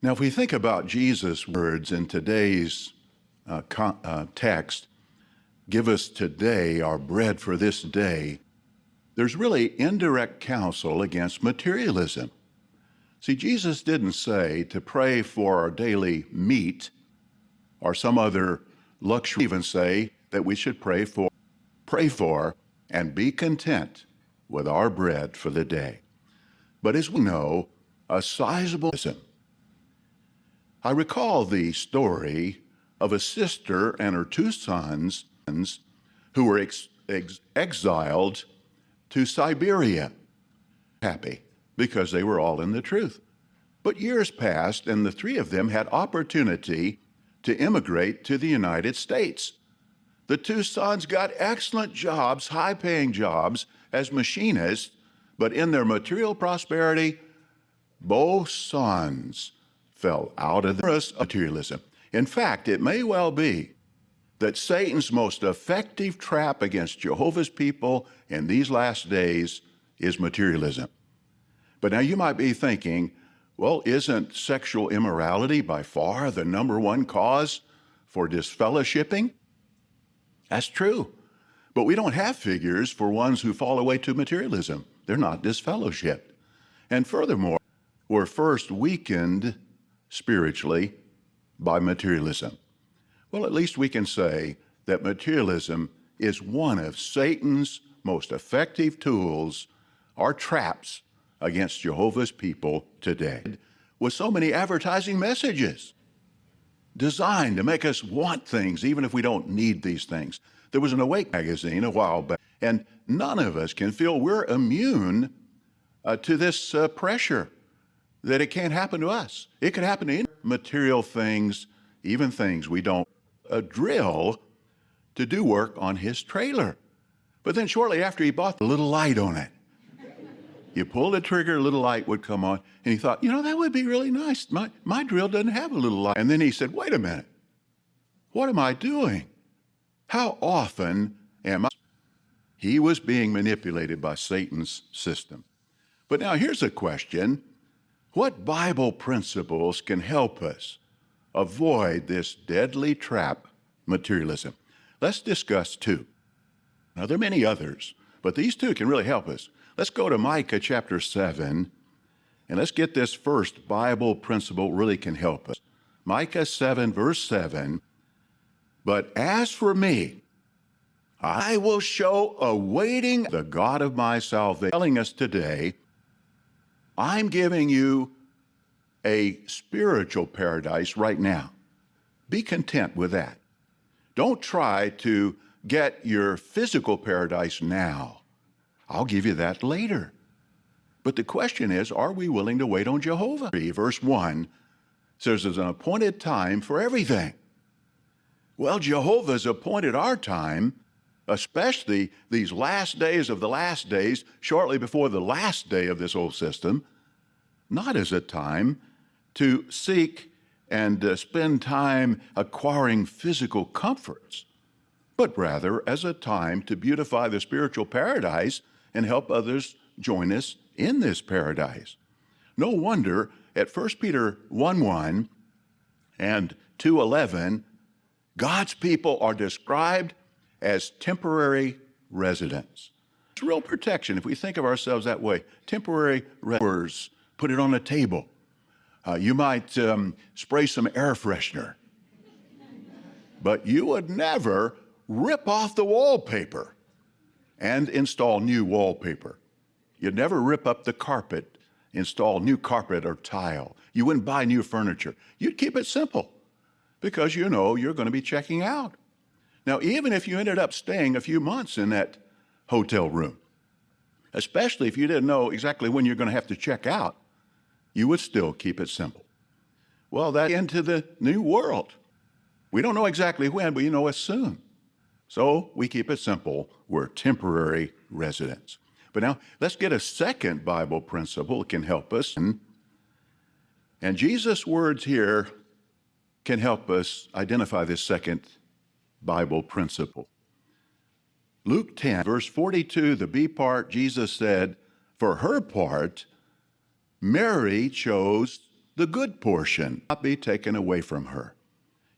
Now, if we think about Jesus' words in today's text, give us today our bread for this day, there's really indirect counsel against materialism. See, Jesus didn't say to pray for our daily meat or some other luxury, even say that we should pray for and be content with our bread for the day. But as we know, a sizable. I recall the story of a sister and her two sons who were exiled to Siberia. Happy because they were all in the truth. But years passed and the three of them had opportunity to immigrate to the United States. The two sons got excellent jobs, high-paying jobs as machinists, but in their material prosperity, both sons fell out of the materialism. In fact, it may well be that Satan's most effective trap against Jehovah's people in these last days is materialism. But now you might be thinking, well, isn't sexual immorality by far the number one cause for disfellowshipping? That's true. But we don't have figures for ones who fall away to materialism. They're not disfellowshipped. And furthermore, we're first weakened spiritually by materialism. Well, at least we can say that materialism is one of Satan's most effective tools or traps against Jehovah's people today. With so many advertising messages designed to make us want things even if we don't need these things. There was an Awake magazine a while back, and none of us can feel we're immune to this pressure that it can't happen to us. It could happen to any material things, even things we don't drill to do work on his trailer. But then shortly after he bought the little light on it, you pull the trigger, a little light would come on, and he thought, that would be really nice. My drill doesn't have a little light. And then he said, wait a minute, what am I doing? How often am I? He was being manipulated by Satan's system. But now here's a question. What Bible principles can help us avoid this deadly trap, materialism? Let's discuss two. Now, there are many others, but these two can really help us. Let's go to Micah chapter 7, and let's get this first Bible principle really can help us. Micah 7, verse 7, but as for me, I will show awaiting the God of my salvation. Telling us today, I'm giving you a spiritual paradise right now. Be content with that. Don't try to get your physical paradise now. I'll give you that later. But the question is, are we willing to wait on Jehovah? Verse 1 says there's an appointed time for everything. Well, Jehovah's appointed our time, especially these last days of the last days, shortly before the last day of this old system, not as a time to seek and spend time acquiring physical comforts, but rather as a time to beautify the spiritual paradise and help others join us in this paradise. No wonder at 1 Peter 1:1 and 2:11, God's people are described as temporary residents. It's real protection if we think of ourselves that way. Temporary residents, put it on a table. You might spray some air freshener, but you would never rip off the wallpaper and install new wallpaper. You'd never rip up the carpet, install new carpet or tile. You wouldn't buy new furniture. You'd keep it simple because you know you're going to be checking out. Now, even if you ended up staying a few months in that hotel room, especially if you didn't know exactly when you're going to have to check out, you would still keep it simple. Well, that's into the new world. We don't know exactly when, but you know it's soon. So we keep it simple. We're temporary residents. But now let's get a second Bible principle that can help us. And Jesus' words here can help us identify this second Bible principle. Luke 10, verse 42, the B part, Jesus said, for her part, Mary chose the good portion, not be taken away from her.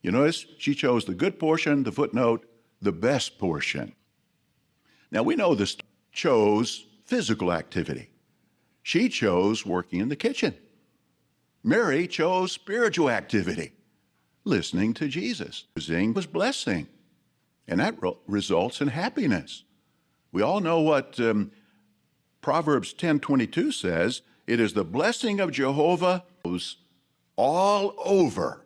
You notice she chose the good portion, the footnote, the best portion. Now we know this chose physical activity. She chose working in the kitchen. Mary chose spiritual activity, listening to Jesus. Choosing was blessing, and that results in happiness. We all know what Proverbs 10:22 says. It is the blessing of Jehovah all over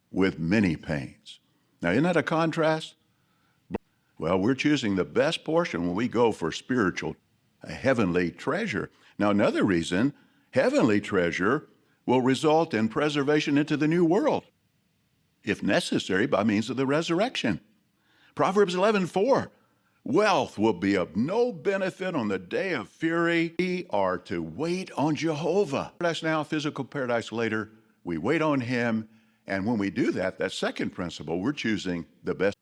with many pains. Now, isn't that a contrast? Well, we're choosing the best portion when we go for spiritual, a heavenly treasure. Now, another reason, heavenly treasure will result in preservation into the new world, if necessary, by means of the resurrection. Proverbs 11:4, wealth will be of no benefit on the day of fury. We are to wait on Jehovah. Paradise now, physical paradise later. We wait on him, and when we do that, that second principle, we're choosing the best.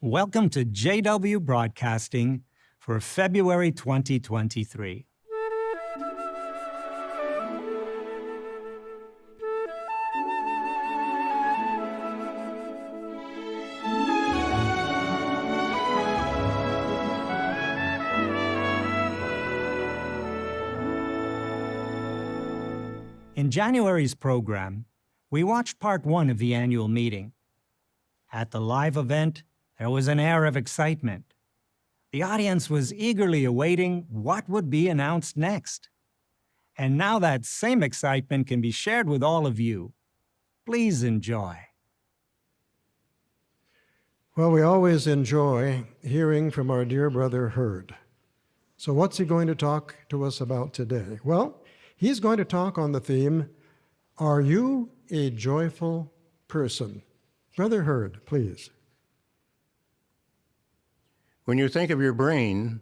Welcome to JW Broadcasting for February 2023. In January's program, we watched part one of the annual meeting. At the live event, there was an air of excitement. The audience was eagerly awaiting what would be announced next. And now that same excitement can be shared with all of you. Please enjoy. Well, we always enjoy hearing from our dear brother Herd. So what's he going to talk to us about today? Well, he's going to talk on the theme, Are You a Joyful Person? Brother Herd, please. When you think of your brain,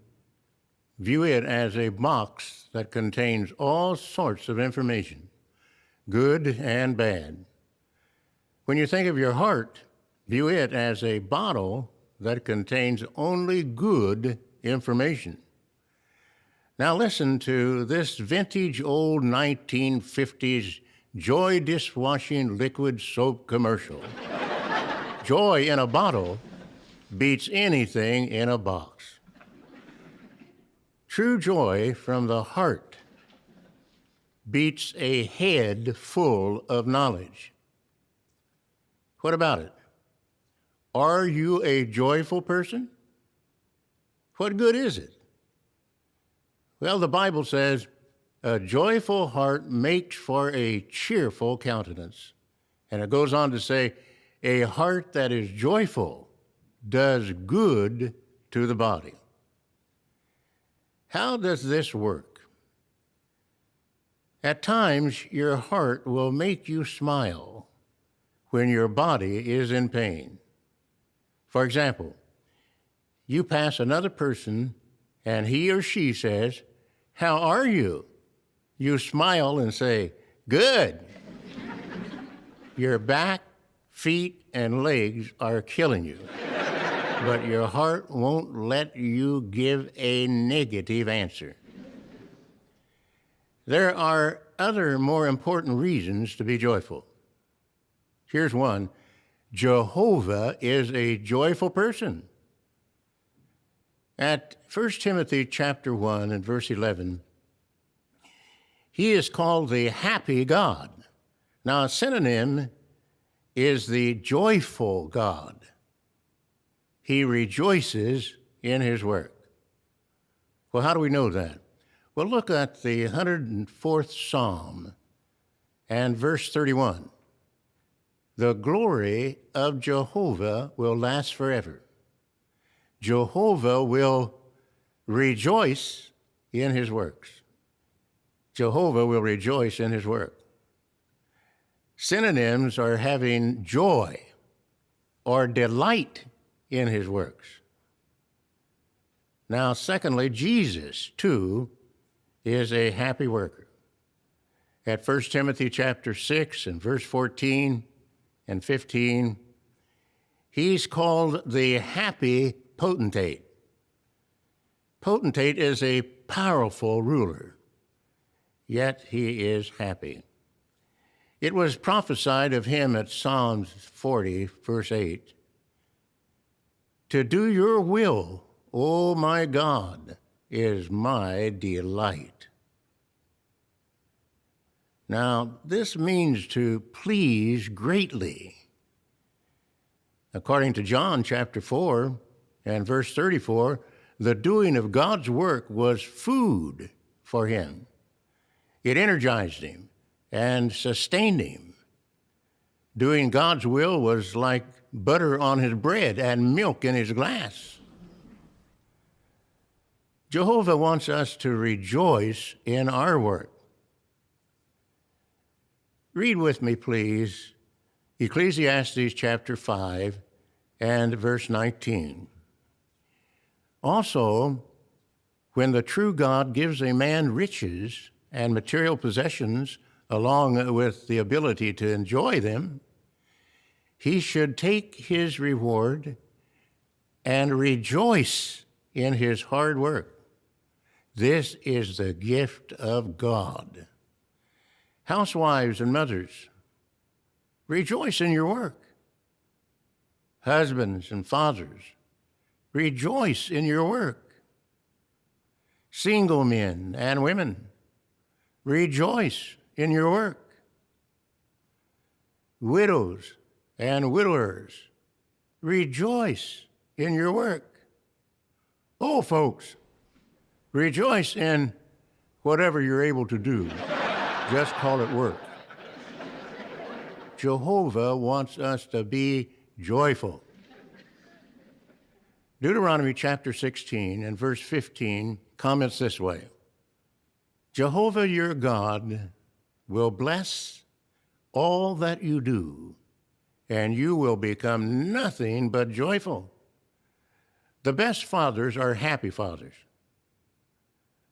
view it as a box that contains all sorts of information, good and bad. When you think of your heart, view it as a bottle that contains only good information. Now listen to this vintage old 1950s Joy dishwashing liquid soap commercial. Joy in a bottle beats anything in a box. True joy from the heart beats a head full of knowledge. What about it? Are you a joyful person? What good is it? Well, the Bible says, a joyful heart makes for a cheerful countenance. And it goes on to say, a heart that is joyful does good to the body. How does this work? At times, your heart will make you smile when your body is in pain. For example, you pass another person and he or she says, "How are you?" You smile and say, "Good." Your back, feet, and legs are killing you, but your heart won't let you give a negative answer. There are other more important reasons to be joyful. Here's one. Jehovah is a joyful person. At 1 Timothy chapter 1 and verse 11, he is called the happy God. Now, a synonym is the joyful God. He rejoices in his work. Well, how do we know that? Well, look at the 104th Psalm and verse 31. The glory of Jehovah will last forever. Jehovah will rejoice in his works. Jehovah will rejoice in his work. Synonyms are having joy or delight in his works. Now, secondly, Jesus, too, is a happy worker. At 1 Timothy chapter 6 and verse 14 and 15, he's called the happy potentate. Potentate is a powerful ruler, yet he is happy. It was prophesied of him at Psalms 40, verse 8, "To do your will, O my God, is my delight." Now, this means to please greatly. According to John chapter 4 and verse 34, the doing of God's work was food for him. It energized him and sustained him. Doing God's will was like butter on his bread and milk in his glass. Jehovah wants us to rejoice in our work. Read with me, please, Ecclesiastes chapter 5 and verse 19. Also, when the true God gives a man riches and material possessions along with the ability to enjoy them, he should take his reward and rejoice in his hard work. This is the gift of God. Housewives and mothers, rejoice in your work. Husbands and fathers, rejoice in your work. Single men and women, rejoice in your work. Widows and widowers, rejoice in your work. Oh, folks, rejoice in whatever you're able to do. Just call it work. Jehovah wants us to be joyful. Deuteronomy chapter 16 and verse 15 comments this way: Jehovah your God will bless all that you do, and you will become nothing but joyful. The best fathers are happy fathers.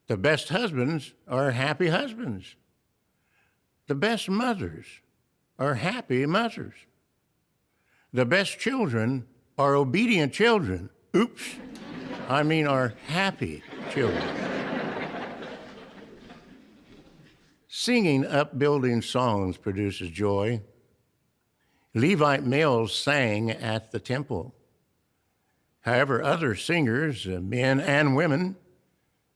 The best husbands are happy husbands. The best mothers are happy mothers. The best children are obedient children. Oops, I mean are happy children. Singing upbuilding songs produces joy. Levite males sang at the temple. However, other singers, men and women,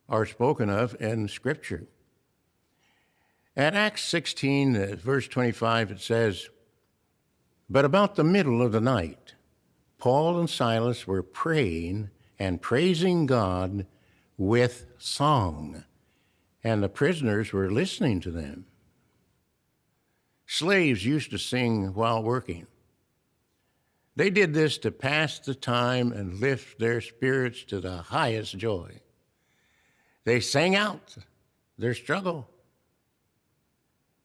are spoken of in Scripture. At Acts 16, verse 25, it says, "But about the middle of the night, Paul and Silas were praying and praising God with song, and the prisoners were listening to them." Slaves used to sing while working. They did this to pass the time and lift their spirits to the highest joy. They sang out their struggle,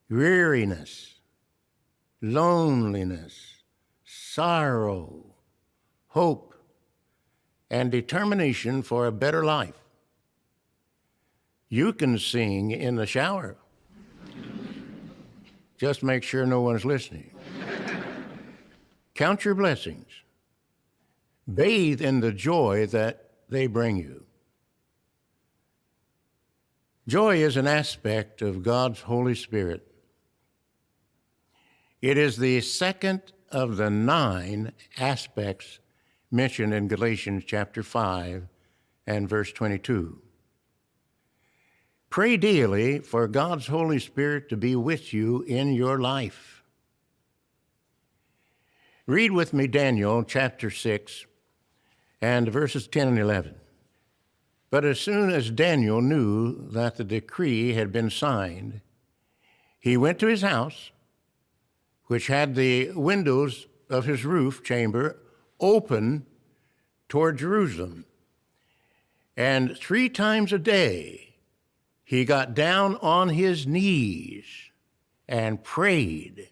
weariness, loneliness, sorrow, hope, and determination for a better life. You can sing in the shower. Just make sure no one's listening. Count your blessings. Bathe in the joy that they bring you. Joy is an aspect of God's Holy Spirit. It is the second of the 9 aspects mentioned in Galatians chapter 5 and verse 22. Pray daily for God's Holy Spirit to be with you in your life. Read with me Daniel chapter 6 and verses 10 and 11. But as soon as Daniel knew that the decree had been signed, he went to his house, which had the windows of his roof chamber open toward Jerusalem. And 3 times a day he got down on his knees and prayed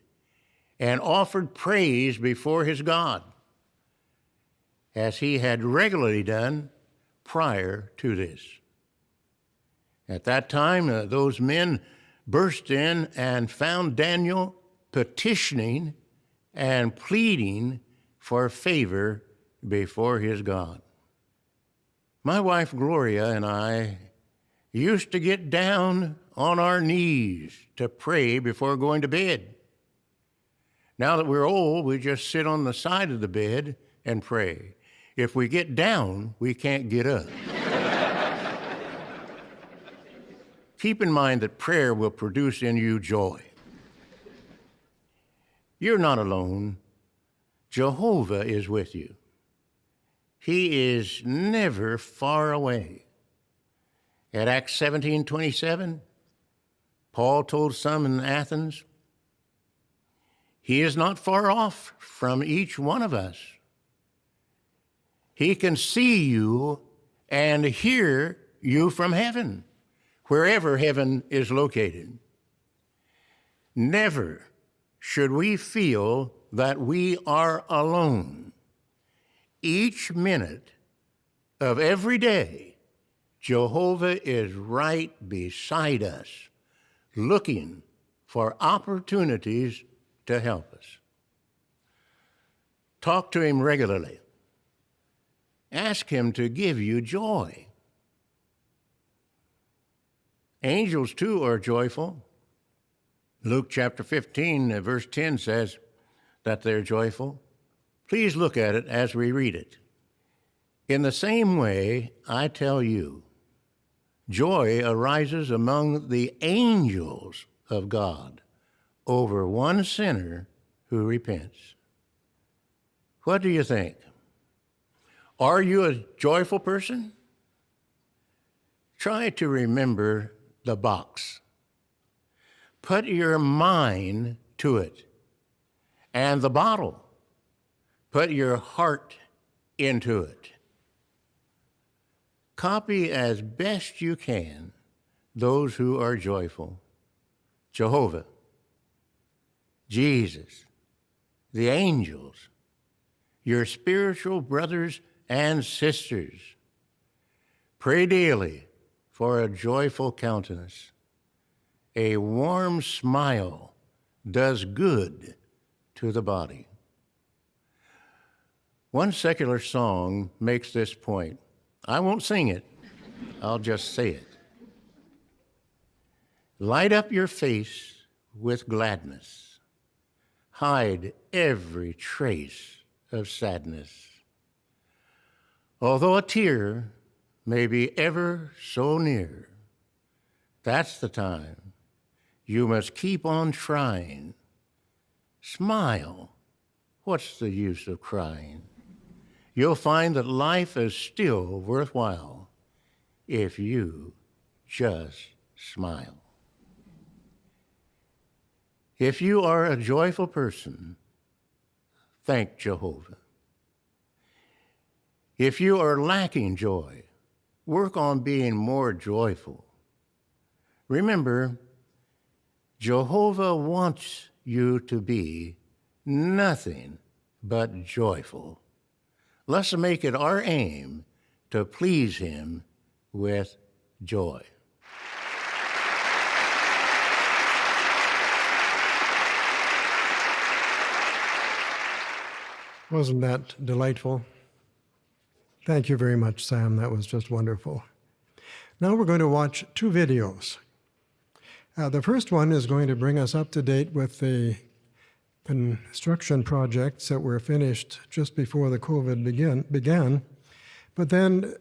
and offered praise before his God, as he had regularly done prior to this. At that time, those men burst in and found Daniel petitioning and pleading for favor before his God. My wife Gloria and I used to get down on our knees to pray before going to bed. Now that we're old, we just sit on the side of the bed and pray. If we get down, we can't get up. Keep in mind that prayer will produce in you joy. You're not alone. Jehovah is with you. He is never far away. At Acts 17:27, Paul told some in Athens, "He is not far off from each one of us. He can see you and hear you from heaven," wherever heaven is located. Never should we feel that we are alone. Each minute of every day, Jehovah is right beside us, looking for opportunities to help us. Talk to him regularly Ask him to give you joy. Angels, too, are joyful. Luke chapter 15, verse 10 says that they're joyful. Please look at it as we read it. In the same way, I tell you, joy arises among the angels of God over one sinner who repents. What do you think? Are you a joyful person? Try to remember the box. Put your mind to it. And the bottle. Put your heart into it. Copy as best you can those who are joyful. Jehovah, Jesus, the angels, your spiritual brothers and sisters. Pray daily for a joyful countenance. A warm smile does good to the body. One secular song makes this point. I won't sing it, I'll just say it. Light up your face with gladness. Hide every trace of sadness. Although a tear may be ever so near, that's the time you must keep on trying. Smile. What's the use of crying? You'll find that life is still worthwhile if you just smile. If you are a joyful person, thank Jehovah. If you are lacking joy, work on being more joyful. Remember, Jehovah wants you to be nothing but joyful. Let's make it our aim to please him with joy. Wasn't that delightful? Thank you very much, Sam. That was just wonderful. Now we're going to watch two videos. The first one is going to bring us up to date with the construction projects that were finished just before the COVID began. But then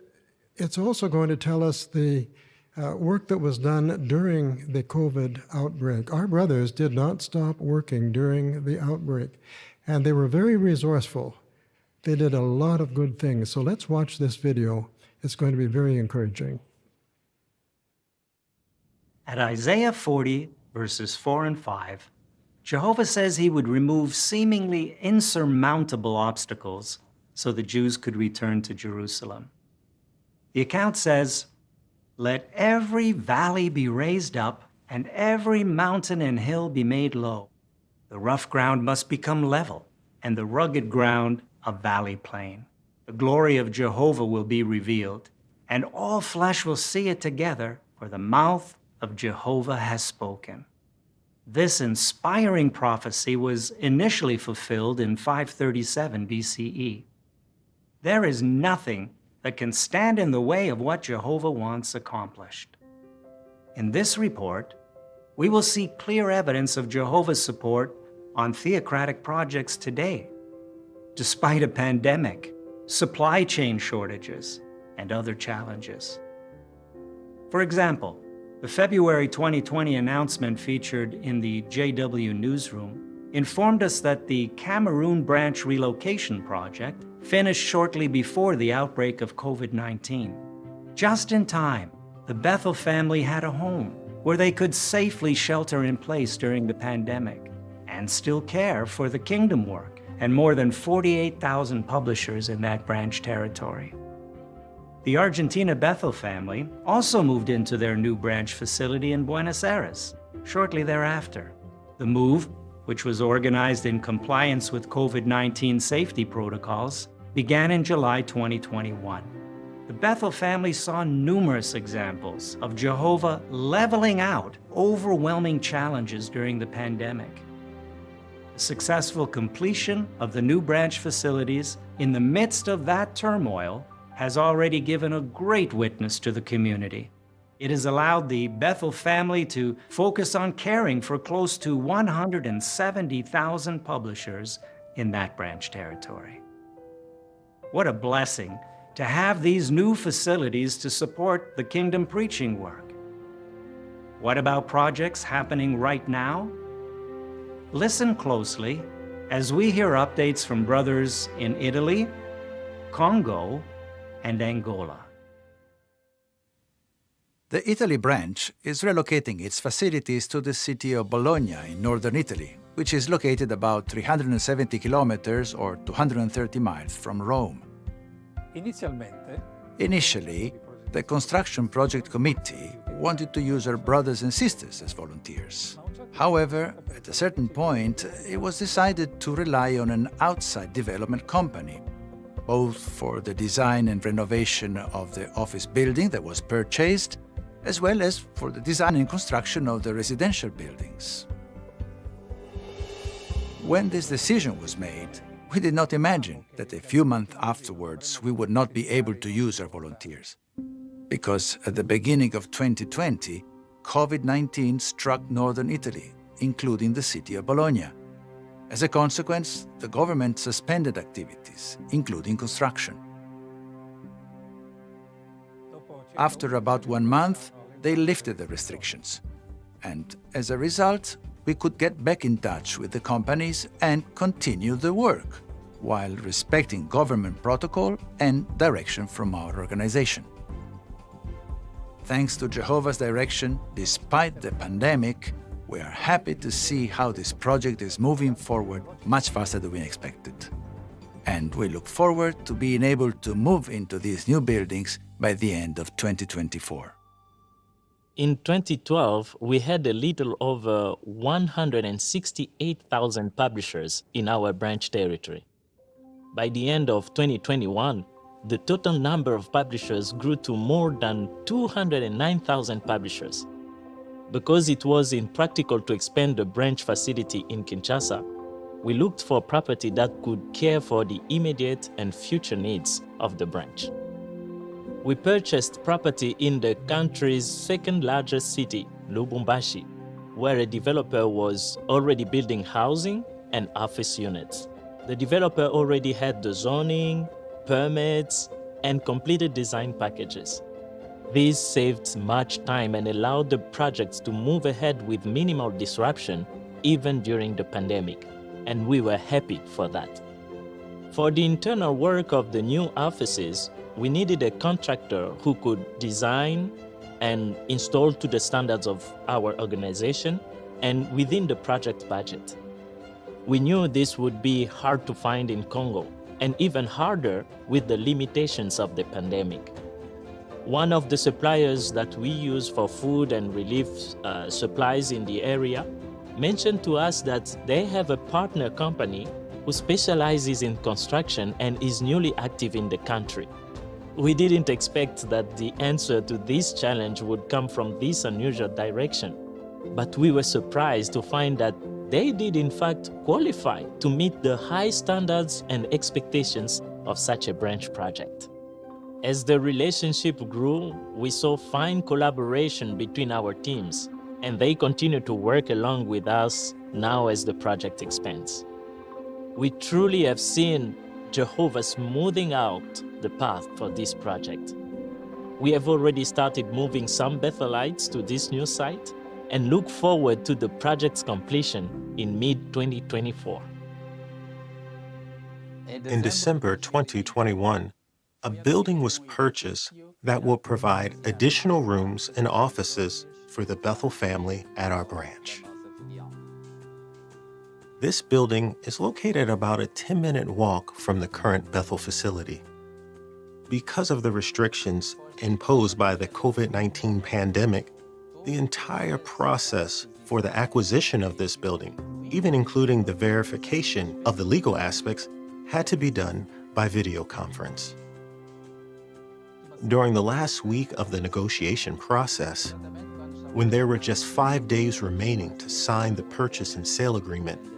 it's also going to tell us the work that was done during the COVID outbreak. Our brothers did not stop working during the outbreak, and they were very resourceful. They did a lot of good things. So let's watch this video. It's going to be very encouraging. At Isaiah 40, verses 4 and 5, Jehovah says he would remove seemingly insurmountable obstacles so the Jews could return to Jerusalem. The account says, "Let every valley be raised up, and every mountain and hill be made low. The rough ground must become level, and the rugged ground a valley plain. The glory of Jehovah will be revealed, and all flesh will see it together, for the mouth of Jehovah has spoken." This inspiring prophecy was initially fulfilled in 537 BCE. There is nothing that can stand in the way of what Jehovah wants accomplished. In this report, we will see clear evidence of Jehovah's support on theocratic projects today, despite a pandemic, supply chain shortages, and other challenges. For example, the February 2020 announcement featured in the JW Newsroom informed us that the Cameroon branch relocation project finished shortly before the outbreak of COVID-19. Just in time, the Bethel family had a home where they could safely shelter in place during the pandemic and still care for the kingdom work and more than 48,000 publishers in that branch territory. The Argentina Bethel family also moved into their new branch facility in Buenos Aires shortly thereafter. The move, which was organized in compliance with COVID-19 safety protocols, began in July 2021. The Bethel family saw numerous examples of Jehovah leveling out overwhelming challenges during the pandemic. The successful completion of the new branch facilities in the midst of that turmoil has already given a great witness to the community. It has allowed the Bethel family to focus on caring for close to 170,000 publishers in that branch territory. What a blessing to have these new facilities to support the kingdom preaching work. What about projects happening right now? Listen closely as we hear updates from brothers in Italy, Congo, and Angola. The Italy branch is relocating its facilities to the city of Bologna in northern Italy, which is located about 370 kilometers or 230 miles from Rome. Initially, the construction project committee wanted to use our brothers and sisters as volunteers. However, at a certain point, it was decided to rely on an outside development company, both for the design and renovation of the office building that was purchased, as well as for the design and construction of the residential buildings. When this decision was made, we did not imagine that a few months afterwards we would not be able to use our volunteers. Because at the beginning of 2020, COVID-19 struck northern Italy, including the city of Bologna. As a consequence, the government suspended activities, including construction. After about 1 month, they lifted the restrictions. And as a result, we could get back in touch with the companies and continue the work, while respecting government protocol and direction from our organization. Thanks to Jehovah's direction, despite the pandemic, we are happy to see how this project is moving forward much faster than we expected. And we look forward to being able to move into these new buildings by the end of 2024. In 2012, we had a little over 168,000 publishers in our branch territory. By the end of 2021, the total number of publishers grew to more than 209,000 publishers. Because it was impractical to expand the branch facility in Kinshasa, we looked for property that could care for the immediate and future needs of the branch. We purchased property in the country's second largest city, Lubumbashi, where a developer was already building housing and office units. The developer already had the zoning, permits, and completed design packages. This saved much time and allowed the projects to move ahead with minimal disruption even during the pandemic, and we were happy for that. For the internal work of the new offices, we needed a contractor who could design and install to the standards of our organization and within the project budget. We knew this would be hard to find in Congo, and even harder with the limitations of the pandemic. One of the suppliers that we use for food and relief supplies in the area mentioned to us that they have a partner company who specializes in construction and is newly active in the country. We didn't expect that the answer to this challenge would come from this unusual direction, but we were surprised to find that they did in fact qualify to meet the high standards and expectations of such a branch project. As the relationship grew, we saw fine collaboration between our teams, and they continue to work along with us now as the project expands. We truly have seen Jehovah smoothing out the path for this project. We have already started moving some Bethelites to this new site and look forward to the project's completion in mid-2024. In December 2021, a building was purchased that will provide additional rooms and offices for the Bethel family at our branch. This building is located about a 10-minute walk from the current Bethel facility. Because of the restrictions imposed by the COVID-19 pandemic, the entire process for the acquisition of this building, even including the verification of the legal aspects, had to be done by video conference. During the last week of the negotiation process, when there were just 5 days remaining to sign the purchase and sale agreement,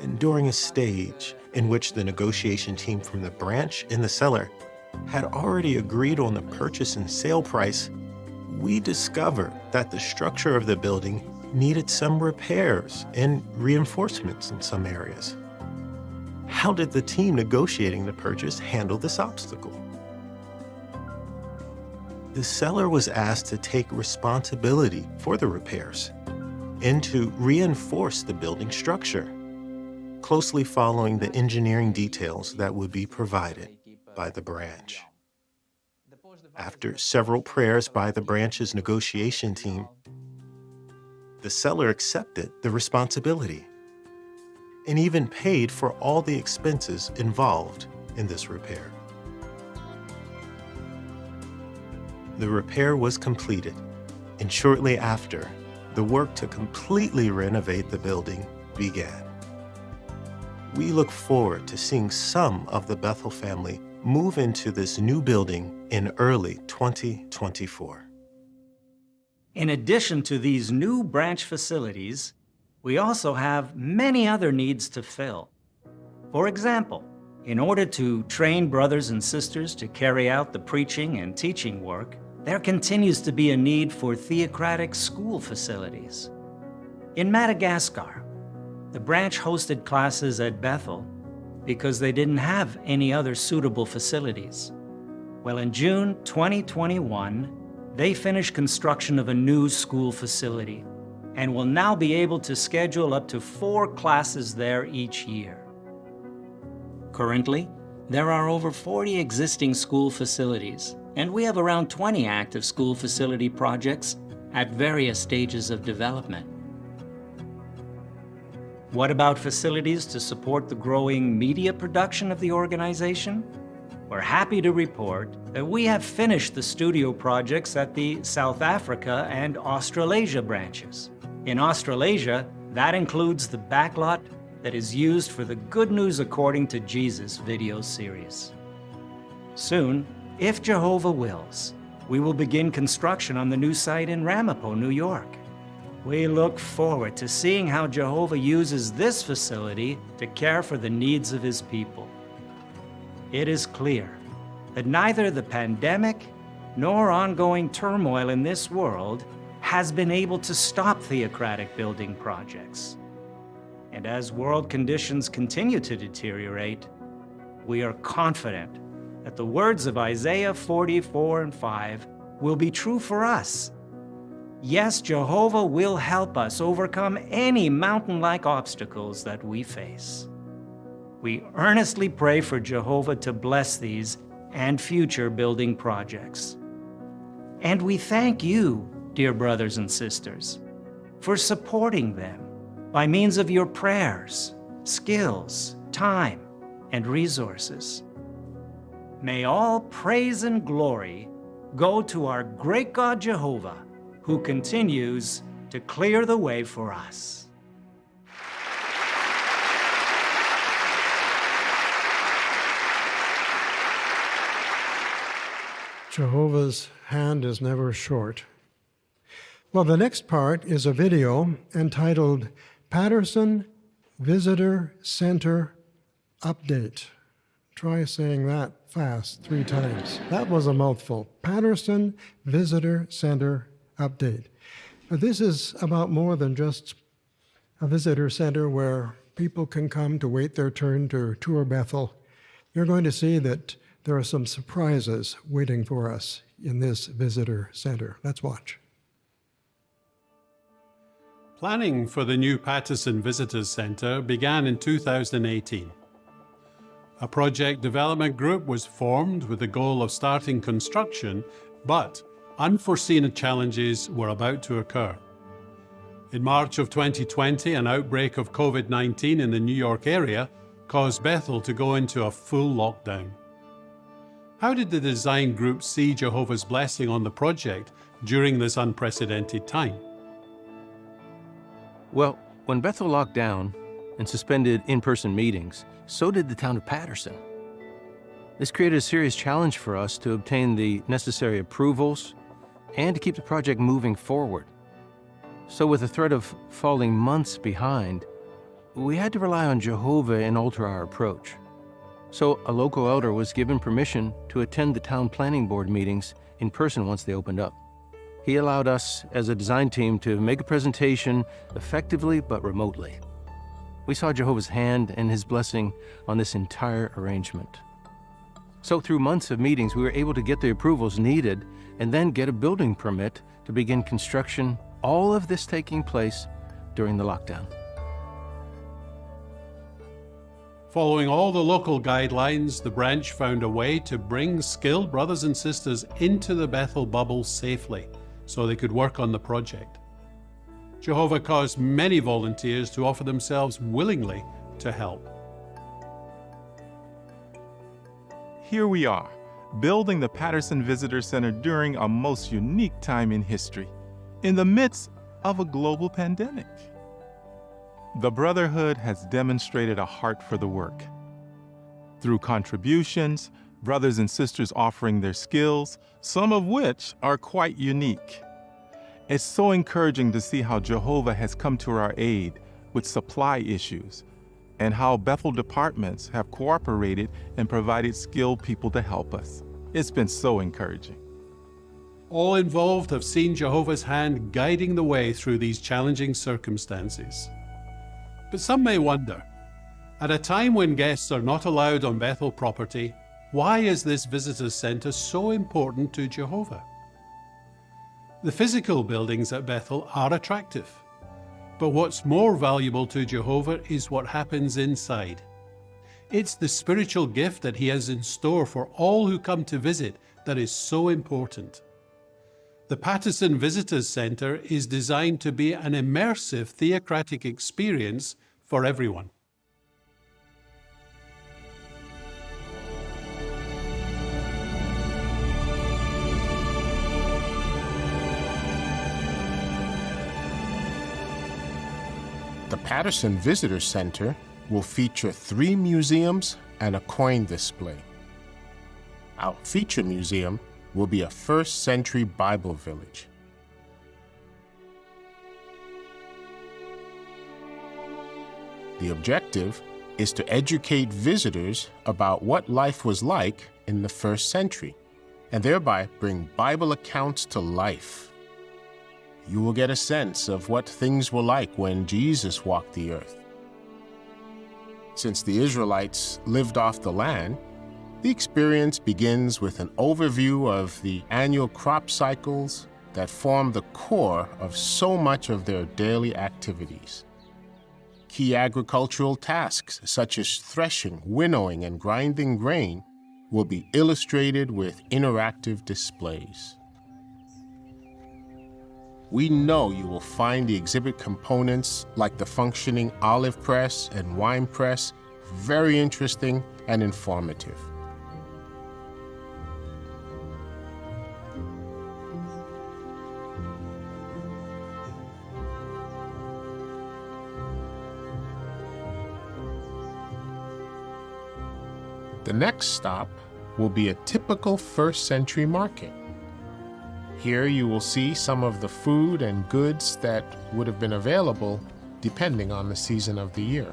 and during a stage in which the negotiation team from the branch and the seller had already agreed on the purchase and sale price, we discovered that the structure of the building needed some repairs and reinforcements in some areas. How did the team negotiating the purchase handle this obstacle? The seller was asked to take responsibility for the repairs and to reinforce the building structure, closely following the engineering details that would be provided by the branch. After several prayers by the branch's negotiation team, the seller accepted the responsibility and even paid for all the expenses involved in this repair. The repair was completed, and shortly after, the work to completely renovate the building began. We look forward to seeing some of the Bethel family move into this new building in early 2024. In addition to these new branch facilities, we also have many other needs to fill. For example, in order to train brothers and sisters to carry out the preaching and teaching work, there continues to be a need for theocratic school facilities. In Madagascar, the branch hosted classes at Bethel because they didn't have any other suitable facilities. Well, in June 2021, they finished construction of a new school facility and will now be able to schedule up to 4 classes there each year. Currently, there are over 40 existing school facilities, and we have around 20 active school facility projects at various stages of development. What about facilities to support the growing media production of the organization? We're happy to report that we have finished the studio projects at the South Africa and Australasia branches. In Australasia, that includes the backlot that is used for the Good News According to Jesus video series. Soon, if Jehovah wills, we will begin construction on the new site in Ramapo, New York. We look forward to seeing how Jehovah uses this facility to care for the needs of his people. It is clear that neither the pandemic nor ongoing turmoil in this world has been able to stop theocratic building projects. And as world conditions continue to deteriorate, we are confident that the words of Isaiah 44:5 will be true for us. Yes, Jehovah will help us overcome any mountain-like obstacles that we face. We earnestly pray for Jehovah to bless these and future building projects. And we thank you, dear brothers and sisters, for supporting them by means of your prayers, skills, time, and resources. May all praise and glory go to our great God Jehovah, who continues to clear the way for us. Jehovah's hand is never short. Well, the next part is a video entitled Patterson Visitor Center Update. Try saying that fast 3 times. That was a mouthful. Patterson Visitor Center Update. But this is about more than just a visitor center where people can come to wait their turn to tour Bethel. You're going to see that there are some surprises waiting for us in this visitor center. Let's watch. Planning for the new Patterson Visitors Center began in 2018. A project development group was formed with the goal of starting construction, but unforeseen challenges were about to occur. In March of 2020, an outbreak of COVID-19 in the New York area caused Bethel to go into a full lockdown. How did the design group see Jehovah's blessing on the project during this unprecedented time? Well, when Bethel locked down and suspended in-person meetings, so did the town of Patterson. This created a serious challenge for us to obtain the necessary approvals and to keep the project moving forward. So with the threat of falling months behind, we had to rely on Jehovah and alter our approach. So a local elder was given permission to attend the town planning board meetings in person once they opened up. He allowed us, as a design team, to make a presentation effectively but remotely. We saw Jehovah's hand and his blessing on this entire arrangement. So through months of meetings, we were able to get the approvals needed and then get a building permit to begin construction, all of this taking place during the lockdown. Following all the local guidelines, the branch found a way to bring skilled brothers and sisters into the Bethel bubble safely so they could work on the project. Jehovah caused many volunteers to offer themselves willingly to help. Here we are, building the Patterson Visitor Center during a most unique time in history, in the midst of a global pandemic. The Brotherhood has demonstrated a heart for the work. Through contributions, brothers and sisters offering their skills, some of which are quite unique. It's so encouraging to see how Jehovah has come to our aid with supply issues, and how Bethel departments have cooperated and provided skilled people to help us. It's been so encouraging. All involved have seen Jehovah's hand guiding the way through these challenging circumstances. But some may wonder, at a time when guests are not allowed on Bethel property, why is this visitor center so important to Jehovah? The physical buildings at Bethel are attractive. But what's more valuable to Jehovah is what happens inside. It's the spiritual gift that he has in store for all who come to visit that is so important. The Patterson Visitors Center is designed to be an immersive theocratic experience for everyone. The Patterson Visitor Center will feature 3 museums and a coin display. Our feature museum will be a first-century Bible village. The objective is to educate visitors about what life was like in the first century, and thereby bring Bible accounts to life. You will get a sense of what things were like when Jesus walked the earth. Since the Israelites lived off the land, the experience begins with an overview of the annual crop cycles that form the core of so much of their daily activities. Key agricultural tasks such as threshing, winnowing, and grinding grain will be illustrated with interactive displays. We know you will find the exhibit components like the functioning olive press and wine press very interesting and informative. The next stop will be a typical first-century market. Here you will see some of the food and goods that would have been available depending on the season of the year.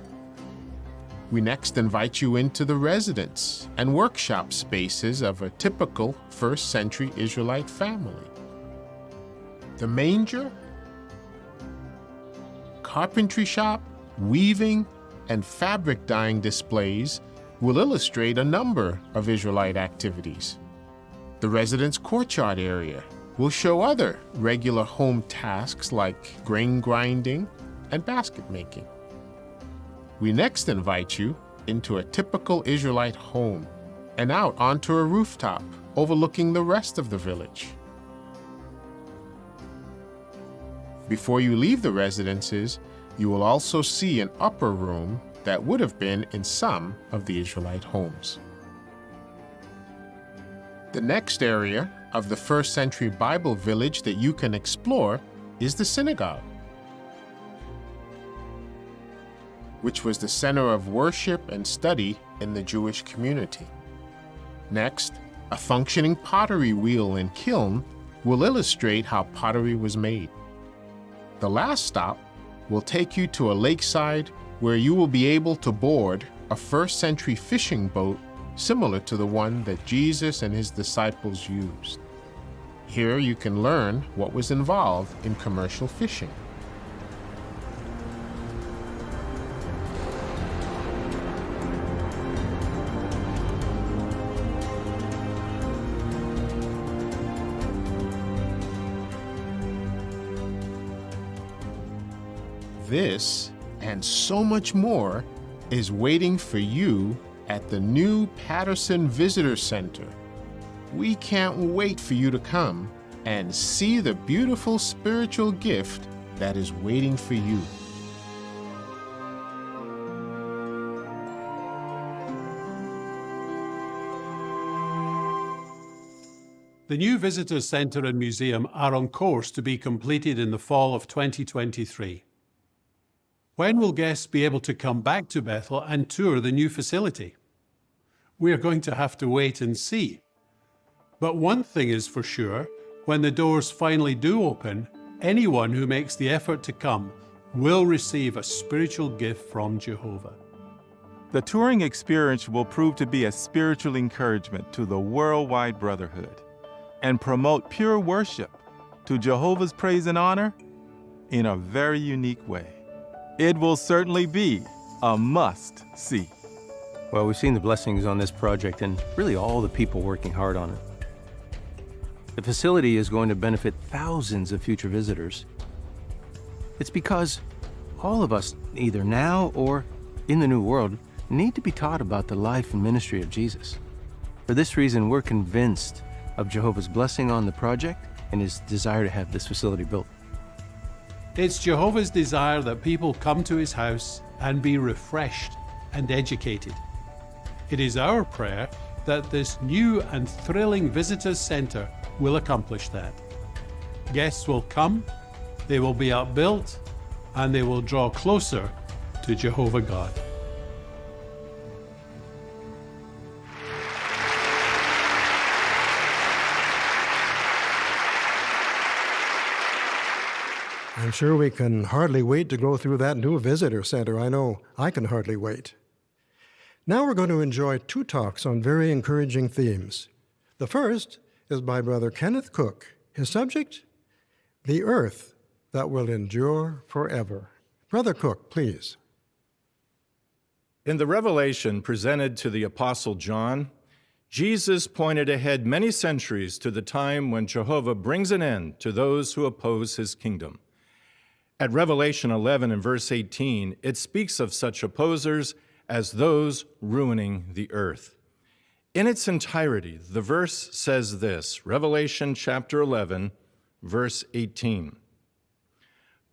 We next invite you into the residence and workshop spaces of a typical first-century Israelite family. The manger, carpentry shop, weaving, and fabric dyeing displays will illustrate a number of Israelite activities. The residence courtyard area will show other regular home tasks like grain grinding and basket making. We next invite you into a typical Israelite home and out onto a rooftop overlooking the rest of the village. Before you leave the residences, you will also see an upper room that would have been in some of the Israelite homes. The next area of the first-century Bible village that you can explore is the synagogue, which was the center of worship and study in the Jewish community. Next, a functioning pottery wheel and kiln will illustrate how pottery was made. The last stop will take you to a lakeside where you will be able to board a first-century fishing boat similar to the one that Jesus and his disciples used. Here you can learn what was involved in commercial fishing. This and so much more is waiting for you at the new Patterson Visitor Center. We can't wait for you to come and see the beautiful spiritual gift that is waiting for you. The new Visitor Centre and Museum are on course to be completed in the fall of 2023. When will guests be able to come back to Bethel and tour the new facility? We are going to have to wait and see. But one thing is for sure, when the doors finally do open, anyone who makes the effort to come will receive a spiritual gift from Jehovah. The touring experience will prove to be a spiritual encouragement to the worldwide brotherhood and promote pure worship to Jehovah's praise and honor in a very unique way. It will certainly be a must-see. Well, we've seen the blessings on this project and really all the people working hard on it. The facility is going to benefit thousands of future visitors. It's because all of us, either now or in the new world, need to be taught about the life and ministry of Jesus. For this reason, we're convinced of Jehovah's blessing on the project and his desire to have this facility built. It's Jehovah's desire that people come to his house and be refreshed and educated. It is our prayer that this new and thrilling visitors center will accomplish that. Guests will come, they will be upbuilt, and they will draw closer to Jehovah God. I'm sure we can hardly wait to go through that new visitor center. I know I can hardly wait. Now we're going to enjoy two talks on very encouraging themes. The first is by Brother Kenneth Cook. His subject, the earth that will endure forever. Brother Cook, please. In the revelation presented to the Apostle John, Jesus pointed ahead many centuries to the time when Jehovah brings an end to those who oppose his kingdom. At Revelation 11 and verse 18, it speaks of such opposers as those ruining the earth. In its entirety, the verse says this, Revelation chapter 11, verse 18.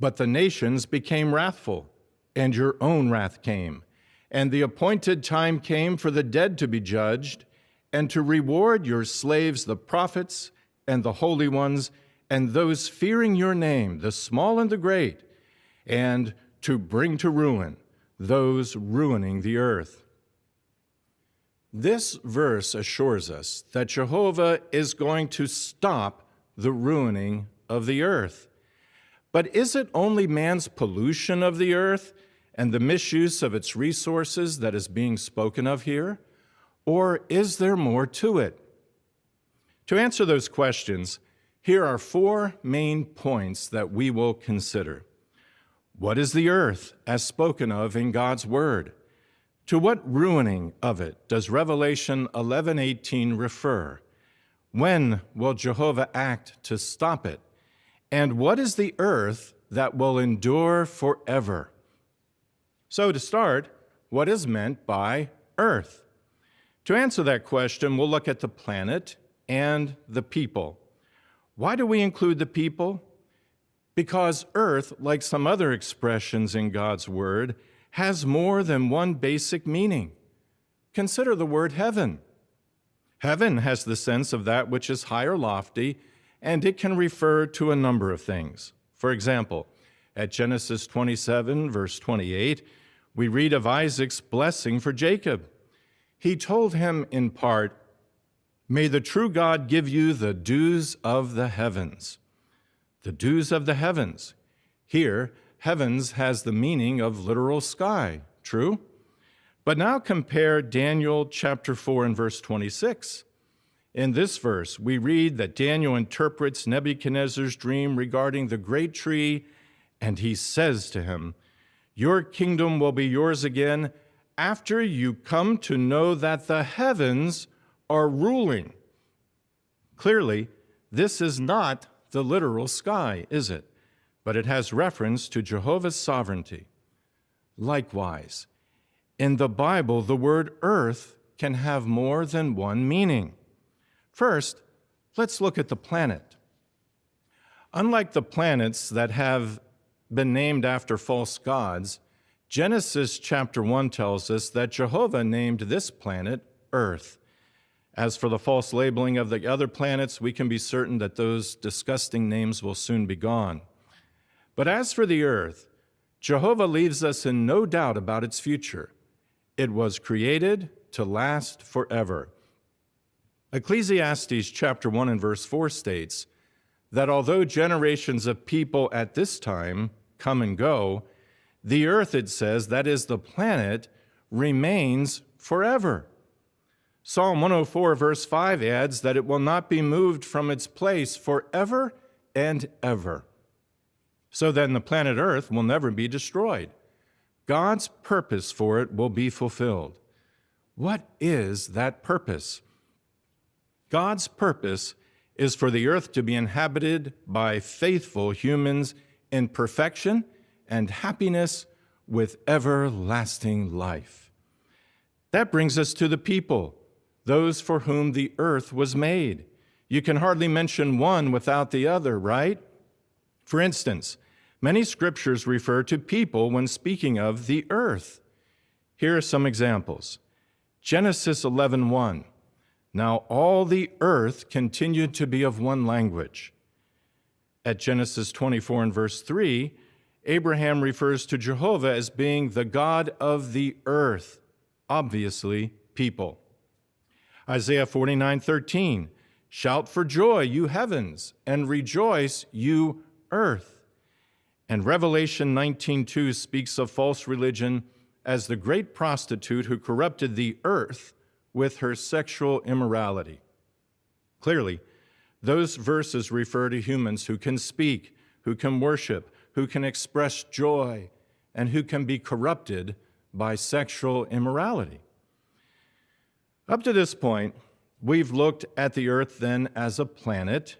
But the nations became wrathful, and your own wrath came, and the appointed time came for the dead to be judged, and to reward your slaves, the prophets, and the holy ones, and those fearing your name, the small and the great, and to bring to ruin those ruining the earth. This verse assures us that Jehovah is going to stop the ruining of the earth. But is it only man's pollution of the earth and the misuse of its resources that is being spoken of here? Or is there more to it? To answer those questions, here are four main points that we will consider. What is the earth as spoken of in God's word? To what ruining of it does Revelation 11:18 refer? When will Jehovah act to stop it? And what is the earth that will endure forever? So to start, what is meant by earth? To answer that question, we'll look at the planet and the people. Why do we include the people? Because earth, like some other expressions in God's word, has more than one basic meaning. Consider the word heaven. Heaven has the sense of that which is high or lofty, and it can refer to a number of things. For example, at Genesis 27, verse 28, we read of Isaac's blessing for Jacob. He told him in part, "May the true God give you the dews of the heavens." The dews of the heavens. Here, heavens has the meaning of literal sky, true? But now compare Daniel chapter 4 and verse 26. In this verse, we read that Daniel interprets Nebuchadnezzar's dream regarding the great tree, and he says to him, "Your kingdom will be yours again after you come to know that the heavens are ruling." Clearly, this is not the literal sky, is it? But it has reference to Jehovah's sovereignty. Likewise, in the Bible, the word earth can have more than one meaning. First, let's look at the planet. Unlike the planets that have been named after false gods, Genesis chapter 1 tells us that Jehovah named this planet Earth. As for the false labeling of the other planets, we can be certain that those disgusting names will soon be gone. But as for the earth, Jehovah leaves us in no doubt about its future. It was created to last forever. Ecclesiastes chapter 1 and verse 4 states that although generations of people at this time come and go, the earth, it says, that is the planet, remains forever. Psalm 104 verse 5 adds that it will not be moved from its place forever and ever. So then the planet Earth will never be destroyed. God's purpose for it will be fulfilled. What is that purpose? God's purpose is for the earth to be inhabited by faithful humans in perfection and happiness with everlasting life. That brings us to the people, those for whom the earth was made. You can hardly mention one without the other, right? For instance, many scriptures refer to people when speaking of the earth. Here are some examples. Genesis 11:1. Now all the earth continued to be of one language. At Genesis 24 and verse 3, Abraham refers to Jehovah as being the God of the earth, obviously people. Isaiah 49:13, shout for joy, you heavens, and rejoice, you earth. And Revelation 19:2 speaks of false religion as the great prostitute who corrupted the earth with her sexual immorality. Clearly, those verses refer to humans who can speak, who can worship, who can express joy, and who can be corrupted by sexual immorality. Up to this point, we've looked at the earth then as a planet,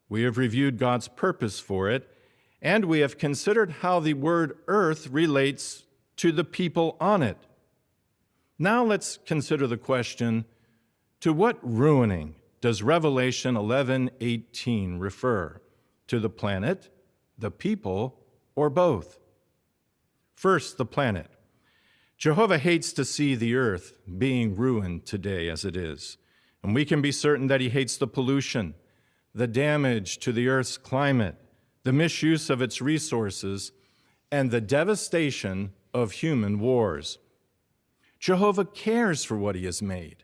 we have reviewed God's purpose for it, and we have considered how the word earth relates to the people on it. Now let's consider the question, to what ruining does Revelation 11:18 refer? To the planet, the people, or both? First, the planet. Jehovah hates to see the earth being ruined today as it is, and we can be certain that he hates the pollution, the damage to the earth's climate, the misuse of its resources, and the devastation of human wars. Jehovah cares for what he has made.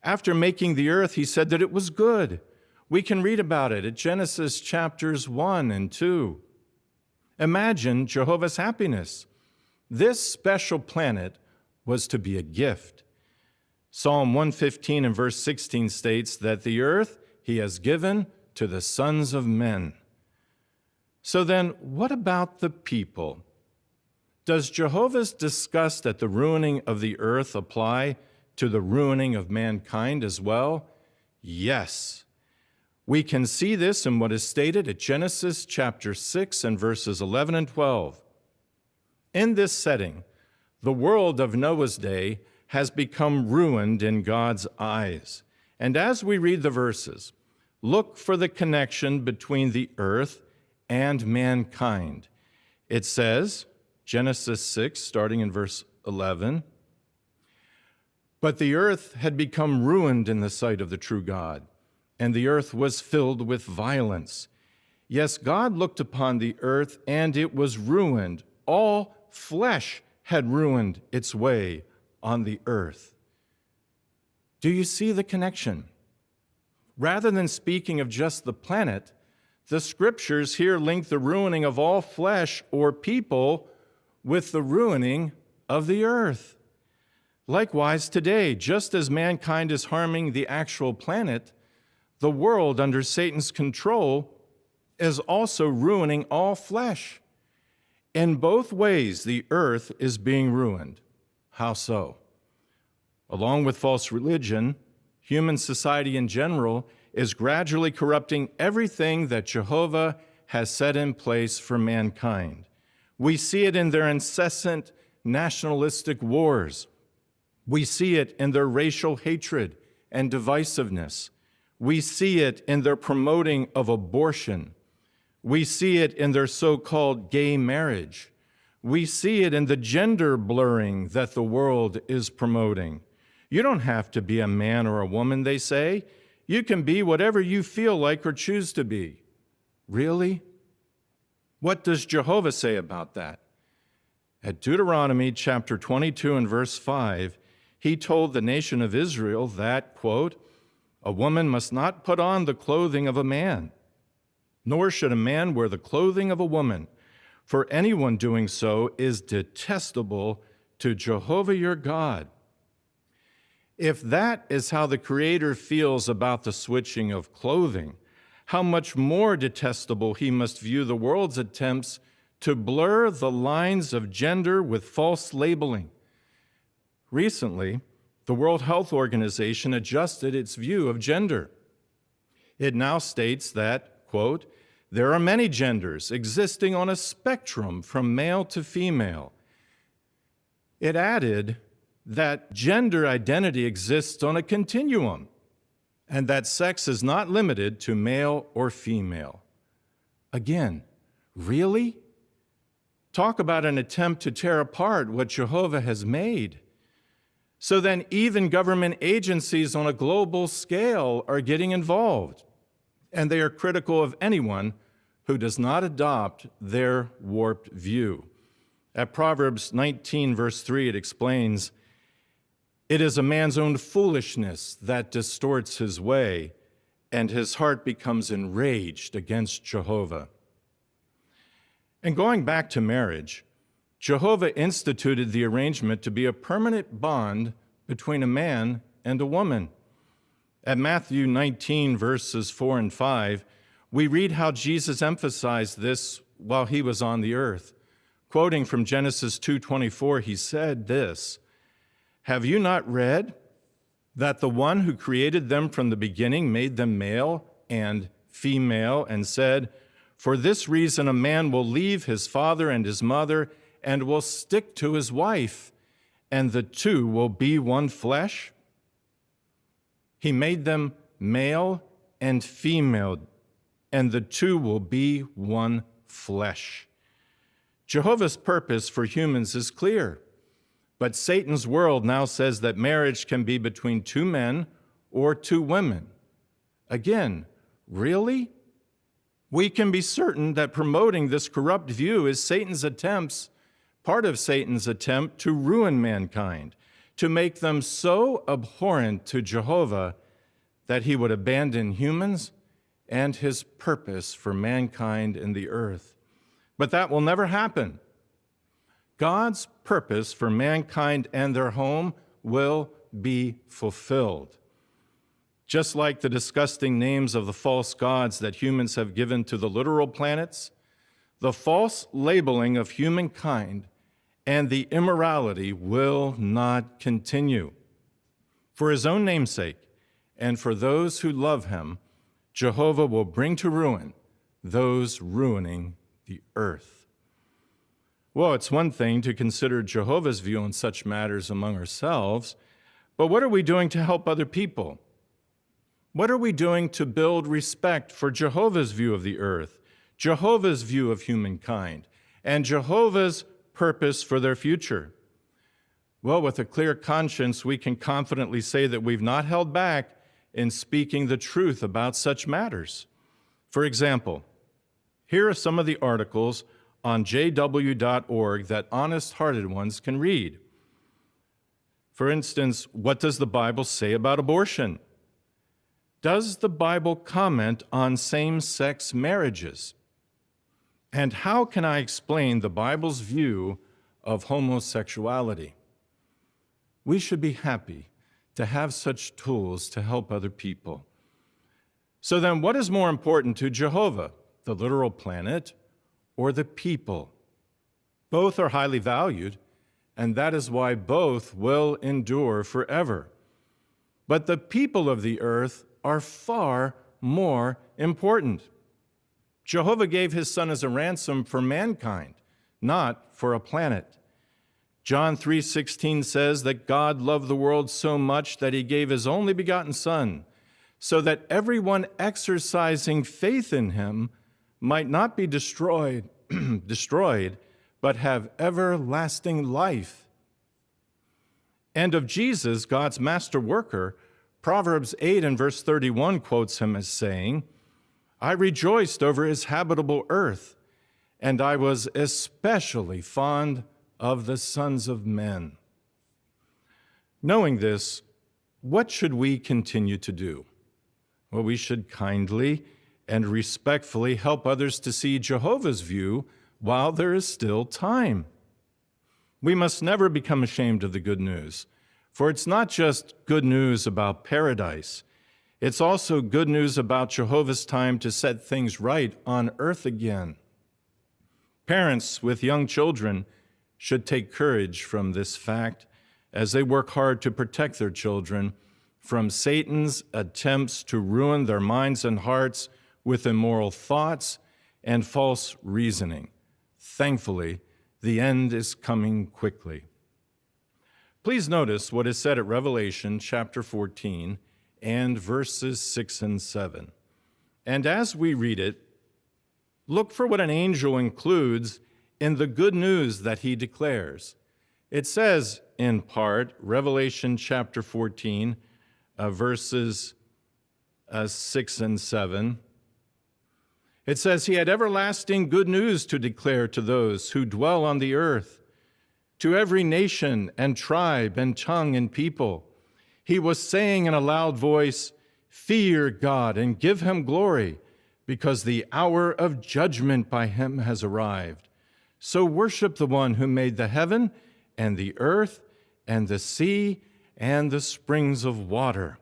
After making the earth, he said that it was good. We can read about it at Genesis chapters 1 and 2. Imagine Jehovah's happiness. This special planet was to be a gift. Psalm 115 and verse 16 states that the earth he has given to the sons of men. So then, what about the people? Does Jehovah's disgust at the ruining of the earth apply to the ruining of mankind as well? Yes. We can see this in what is stated at Genesis chapter 6 and verses 11 and 12. In this setting, the world of Noah's day has become ruined in God's eyes. And as we read the verses, look for the connection between the earth and mankind. It says, Genesis 6, starting in verse 11, but the earth had become ruined in the sight of the true God, and the earth was filled with violence. Yes, God looked upon the earth, and it was ruined. All flesh had ruined its way on the earth. Do you see the connection? Rather than speaking of just the planet, the scriptures here link the ruining of all flesh or people with the ruining of the earth. Likewise, today, just as mankind is harming the actual planet, the world under Satan's control is also ruining all flesh. In both ways, the earth is being ruined. How so? Along with false religion, human society in general is gradually corrupting everything that Jehovah has set in place for mankind. We see it in their incessant nationalistic wars. We see it in their racial hatred and divisiveness. We see it in their promoting of abortion. We see it in their so-called gay marriage. We see it in the gender blurring that the world is promoting. You don't have to be a man or a woman, they say. You can be whatever you feel like or choose to be. Really? What does Jehovah say about that? At Deuteronomy chapter 22 and verse 5, he told the nation of Israel that, quote, "A woman must not put on the clothing of a man, nor should a man wear the clothing of a woman, for anyone doing so is detestable to Jehovah your God." If that is how the Creator feels about the switching of clothing, how much more detestable he must view the world's attempts to blur the lines of gender with false labeling. Recently, the World Health Organization adjusted its view of gender. It now states that, quote, "There are many genders existing on a spectrum from male to female." It added that gender identity exists on a continuum and that sex is not limited to male or female. Again, really? Talk about an attempt to tear apart what Jehovah has made. So then even government agencies on a global scale are getting involved, and they are critical of anyone who does not adopt their warped view. At Proverbs 19, verse 3, it explains, "It is a man's own foolishness that distorts his way, and his heart becomes enraged against Jehovah." And going back to marriage, Jehovah instituted the arrangement to be a permanent bond between a man and a woman. At Matthew 19, verses 4 and 5, we read how Jesus emphasized this while he was on the earth. Quoting from Genesis 2:24, he said this, "Have you not read that the one who created them from the beginning made them male and female, and said, 'For this reason a man will leave his father and his mother and will stick to his wife, and the two will be one flesh?' He made them male and female, and the two will be one flesh." Jehovah's purpose for humans is clear, but Satan's world now says that marriage can be between two men or two women. Again, really? We can be certain that promoting this corrupt view is part of Satan's attempt to ruin mankind, to make them so abhorrent to Jehovah that he would abandon humans and his purpose for mankind in the earth. But that will never happen. God's purpose for mankind and their home will be fulfilled. Just like the disgusting names of the false gods that humans have given to the literal planets, the false labeling of humankind and the immorality will not continue. For his own namesake and for those who love him, Jehovah will bring to ruin those ruining the earth. Well, it's one thing to consider Jehovah's view on such matters among ourselves, but what are we doing to help other people? What are we doing to build respect for Jehovah's view of the earth, Jehovah's view of humankind, and Jehovah's purpose for their future? Well, with a clear conscience, we can confidently say that we've not held back in speaking the truth about such matters. For example, here are some of the articles on jw.org that honest-hearted ones can read. For instance, what does the Bible say about abortion? Does the Bible comment on same-sex marriages? And how can I explain the Bible's view of homosexuality? we should be happy to have such tools to help other people. So then, what is more important to Jehovah, the literal planet or the people? Both are highly valued, and that is why both will endure forever. But the people of the earth are far more important. Jehovah gave his son as a ransom for mankind, not for a planet. John 3:16 says that God loved the world so much that he gave his only begotten Son, so that everyone exercising faith in him might not be destroyed, but have everlasting life. And of Jesus, God's master worker, Proverbs 8 and verse 31 quotes him as saying, "I rejoiced over his habitable earth, and I was especially fond of the sons of men." Knowing this, what should we continue to do? Well, we should kindly and respectfully help others to see Jehovah's view while there is still time. We must never become ashamed of the good news, for it's not just good news about paradise. It's also good news about Jehovah's time to set things right on earth again. Parents with young children should take courage from this fact as they work hard to protect their children from Satan's attempts to ruin their minds and hearts with immoral thoughts and false reasoning. Thankfully, the end is coming quickly. Please notice what is said at Revelation chapter 14 and verses 6 and 7. And as we read it, look for what an angel includes in the good news that he declares. It says, in part, Revelation chapter 14, verses 6 and 7, it says, "He had everlasting good news to declare to those who dwell on the earth, to every nation and tribe and tongue and people. He was saying in a loud voice, 'Fear God and give him glory, because the hour of judgment by him has arrived. So worship the one who made the heaven and the earth and the sea and the springs of water.'"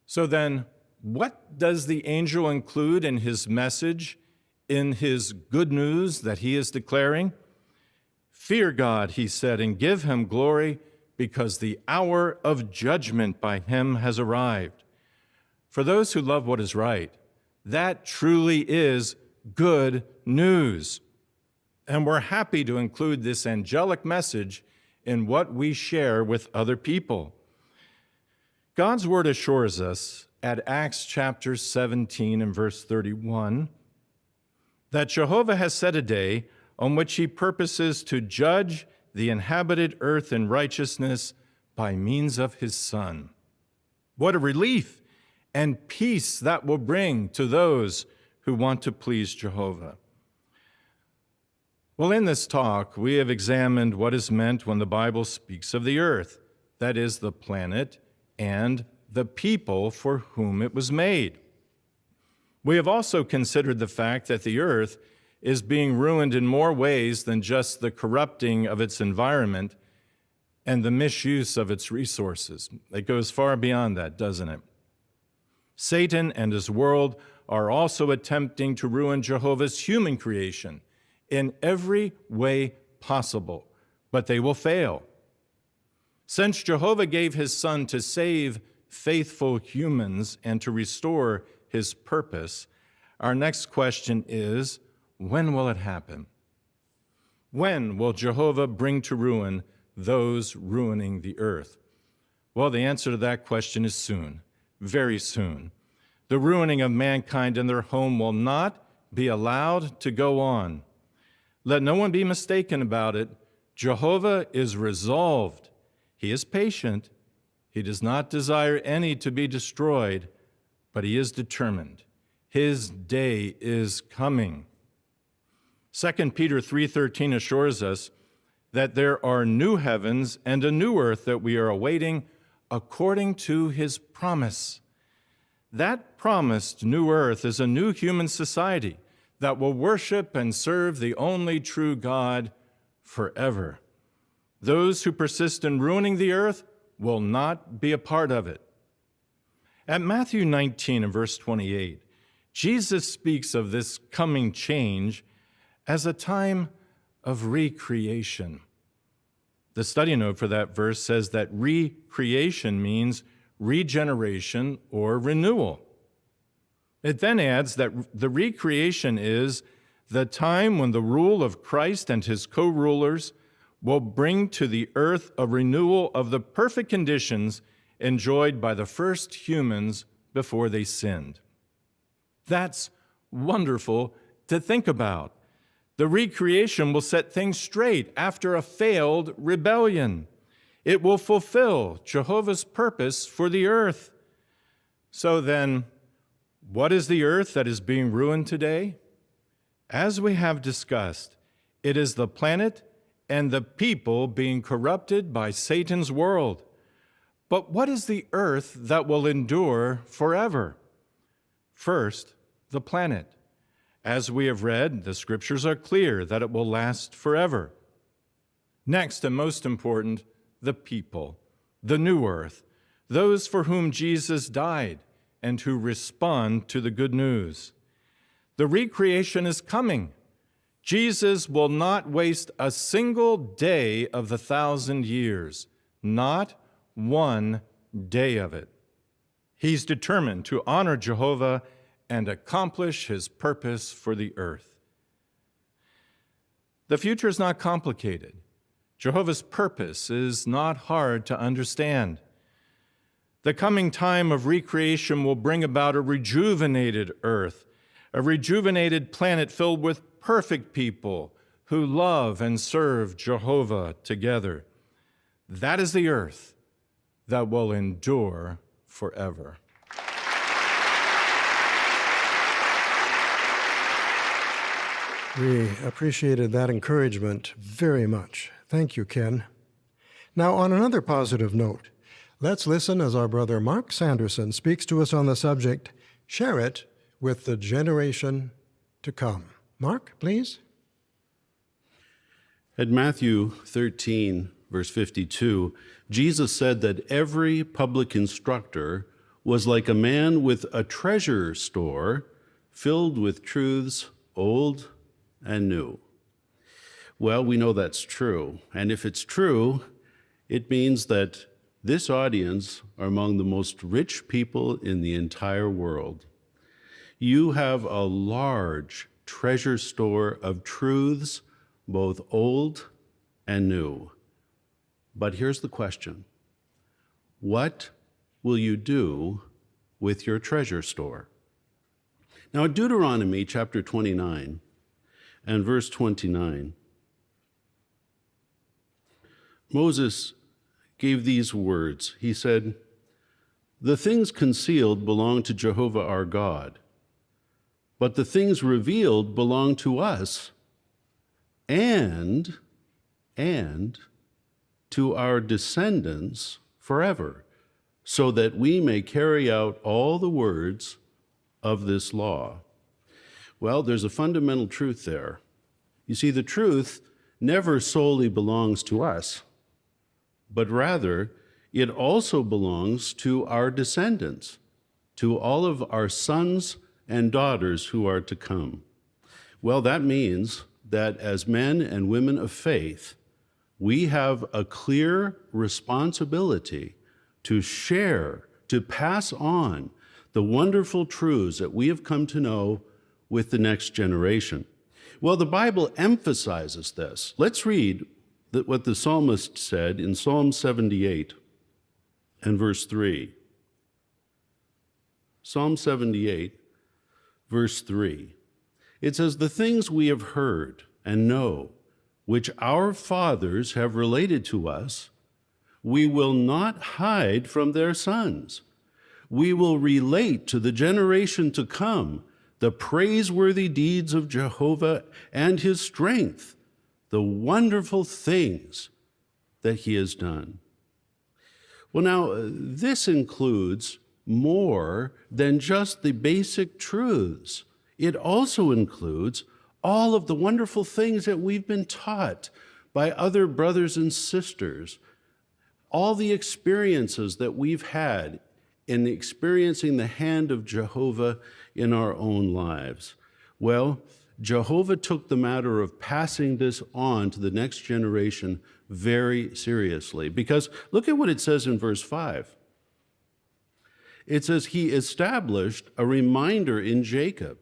So then, what does the angel include in his message, in his good news that he is declaring? "Fear God," he said, "and give him glory, because the hour of judgment by him has arrived." For those who love what is right, that truly is good news. And we're happy to include this angelic message in what we share with other people. God's word assures us at Acts chapter 17 and verse 31 that Jehovah has set a day on which he purposes to judge the inhabited earth in righteousness by means of his Son. What a relief and peace that will bring to those who want to please Jehovah. Well, in this talk, we have examined what is meant when the Bible speaks of the earth, that is, the planet and the people for whom it was made. We have also considered the fact that the earth is being ruined in more ways than just the corrupting of its environment and the misuse of its resources. It goes far beyond that, doesn't it? Satan and his world are also attempting to ruin Jehovah's human creation in every way possible, but they will fail. Since Jehovah gave his Son to save faithful humans and to restore his purpose, our next question is, when will it happen? When will Jehovah bring to ruin those ruining the earth? Well, the answer to that question is soon, very soon. The ruining of mankind and their home will not be allowed to go on. Let no one be mistaken about it. Jehovah is resolved. He is patient. He does not desire any to be destroyed, but he is determined. His day is coming. 2 Peter 3:13 assures us that there are new heavens and a new earth that we are awaiting according to his promise. That promised new earth is a new human society that will worship and serve the only true God forever. Those who persist in ruining the earth will not be a part of it. At Matthew 19 and verse 28, Jesus speaks of this coming change as a time of recreation. The study note for that verse says that recreation means regeneration or renewal. It then adds that the recreation is the time when the rule of Christ and his co-rulers will bring to the earth a renewal of the perfect conditions enjoyed by the first humans before they sinned. That's wonderful to think about. The recreation will set things straight after a failed rebellion. It will fulfill Jehovah's purpose for the earth. So then, what is the earth that is being ruined today? As we have discussed, it is the planet and the people being corrupted by Satan's world. But what is the earth that will endure forever? First, the planet. As we have read, the scriptures are clear that it will last forever. Next, and most important, the people, the new earth, those for whom Jesus died and who respond to the good news. The recreation is coming. Jesus will not waste a single day of the 1,000 years, not one day of it. He's determined to honor Jehovah and accomplish his purpose for the earth. The future is not complicated. Jehovah's purpose is not hard to understand. The coming time of recreation will bring about a rejuvenated earth, a rejuvenated planet filled with perfect people who love and serve Jehovah together. That is the earth that will endure forever. We appreciated that encouragement very much. Thank you, Ken. Now, on another positive note, let's listen as our brother Mark Sanderson speaks to us on the subject, Share It with the Generation to Come. Mark, please. At Matthew 13, verse 52, Jesus said that every public instructor was like a man with a treasure store filled with truths old and new. Well, we know that's true. And if it's true, it means that this audience are among the most rich people in the entire world. You have a large treasure store of truths, both old and new. But here's the question. What will you do with your treasure store? Now, in Deuteronomy chapter 29 and verse 29, Moses gave these words. He said, "The things concealed belong to Jehovah our God, but the things revealed belong to us and to our descendants forever, so that we may carry out all the words of this law." Well, there's a fundamental truth there. You see, the truth never solely belongs to us, but rather it also belongs to our descendants, to all of our sons and daughters who are to come. Well, that means that as men and women of faith, we have a clear responsibility to share, to pass on the wonderful truths that we have come to know with the next generation. Well, the Bible emphasizes this. Let's read what the psalmist said in Psalm 78 and verse 3. Psalm 78, verse 3. It says, "The things we have heard and know, which our fathers have related to us, we will not hide from their sons. We will relate to the generation to come the praiseworthy deeds of Jehovah and his strength, the wonderful things that he has done." Well, now, this includes more than just the basic truths. It also includes all of the wonderful things that we've been taught by other brothers and sisters, all the experiences that we've had in experiencing the hand of Jehovah in our own lives. Well, Jehovah took the matter of passing this on to the next generation very seriously, because look at what it says in verse 5. It says, he established a reminder in Jacob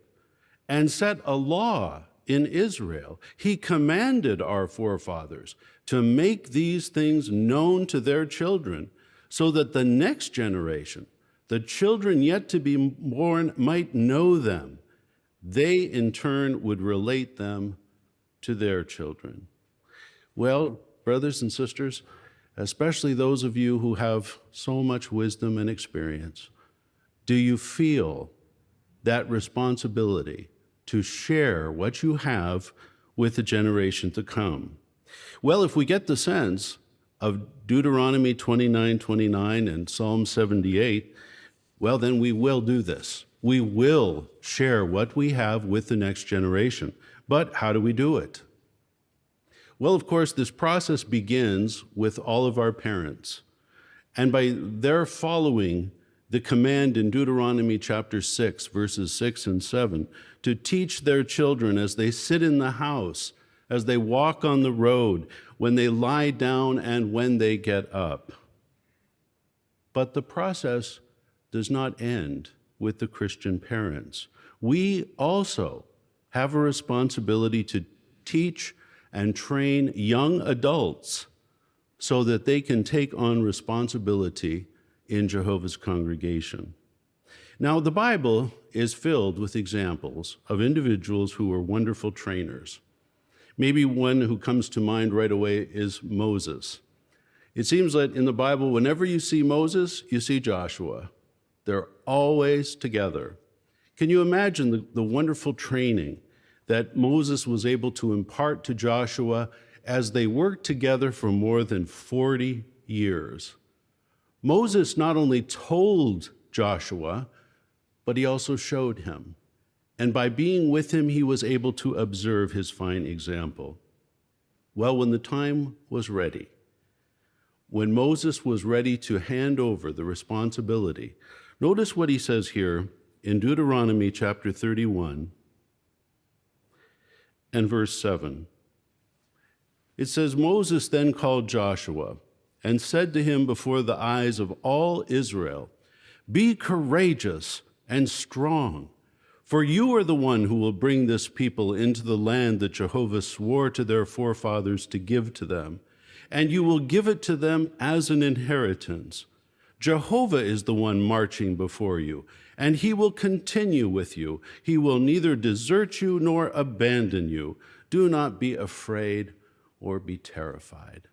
and set a law in Israel. He commanded our forefathers to make these things known to their children, so that the next generation, the children yet to be born, might know them. They, in turn, would relate them to their children. Well, brothers and sisters, especially those of you who have so much wisdom and experience, do you feel that responsibility to share what you have with the generation to come? Well, if we get the sense of Deuteronomy 29:29 and Psalm 78, well, then we will do this. We will share what we have with the next generation. But how do we do it? Well, of course, this process begins with all of our parents. And by their following the command in Deuteronomy chapter 6, verses 6 and 7, to teach their children as they sit in the house, as they walk on the road, when they lie down and when they get up. But the process does not end with the Christian parents. We also have a responsibility to teach and train young adults so that they can take on responsibility in Jehovah's congregation. Now, the Bible is filled with examples of individuals who were wonderful trainers. Maybe one who comes to mind right away is Moses. It seems that in the Bible, whenever you see Moses, you see Joshua. They're always together. Can you imagine the wonderful training that Moses was able to impart to Joshua as they worked together for more than 40 years? Moses not only told Joshua, but he also showed him. And by being with him, he was able to observe his fine example. Well, when the time was ready, when Moses was ready to hand over the responsibility, notice what he says here in Deuteronomy chapter 31 and verse 7. It says, Moses then called Joshua and said to him before the eyes of all Israel, "Be courageous and strong, for you are the one who will bring this people into the land that Jehovah swore to their forefathers to give to them, and you will give it to them as an inheritance. Jehovah is the one marching before you, and he will continue with you. He will neither desert you nor abandon you. Do not be afraid or be terrified."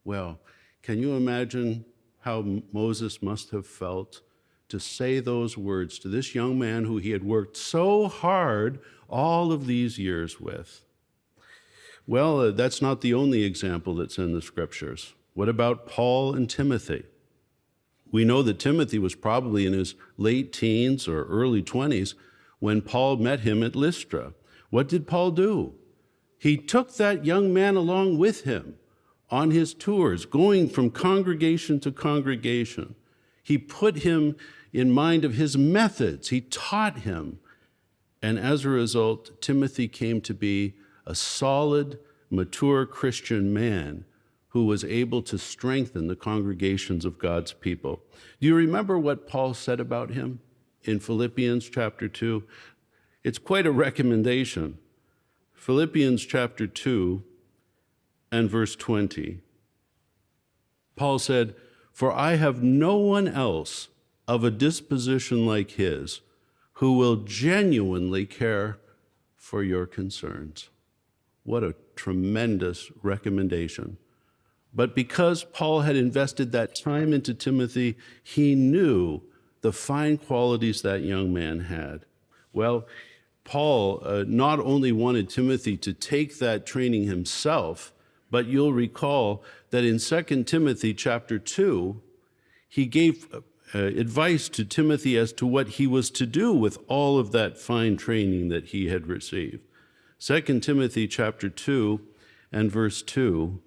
Well, can you imagine how Moses must have felt to say those words to this young man who he had worked so hard all of these years with? Well, that's not the only example that's in the scriptures. What about Paul and Timothy? We know that Timothy was probably in his late teens or early 20s when Paul met him at Lystra. What did Paul do? He took that young man along with him on his tours, going from congregation to congregation. He put him in mind of his methods. He taught him. And as a result, Timothy came to be a solid, mature Christian man who was able to strengthen the congregations of God's people. Do you remember what Paul said about him in Philippians chapter 2? It's quite a recommendation. Philippians chapter 2 and verse 20. Paul said, "For I have no one else of a disposition like his who will genuinely care for your concerns." What a tremendous recommendation. But because Paul had invested that time into Timothy, he knew the fine qualities that young man had. Well, Paul not only wanted Timothy to take that training himself, but you'll recall that in 2 Timothy chapter 2, he gave advice to Timothy as to what he was to do with all of that fine training that he had received. 2 Timothy chapter 2 and verse 2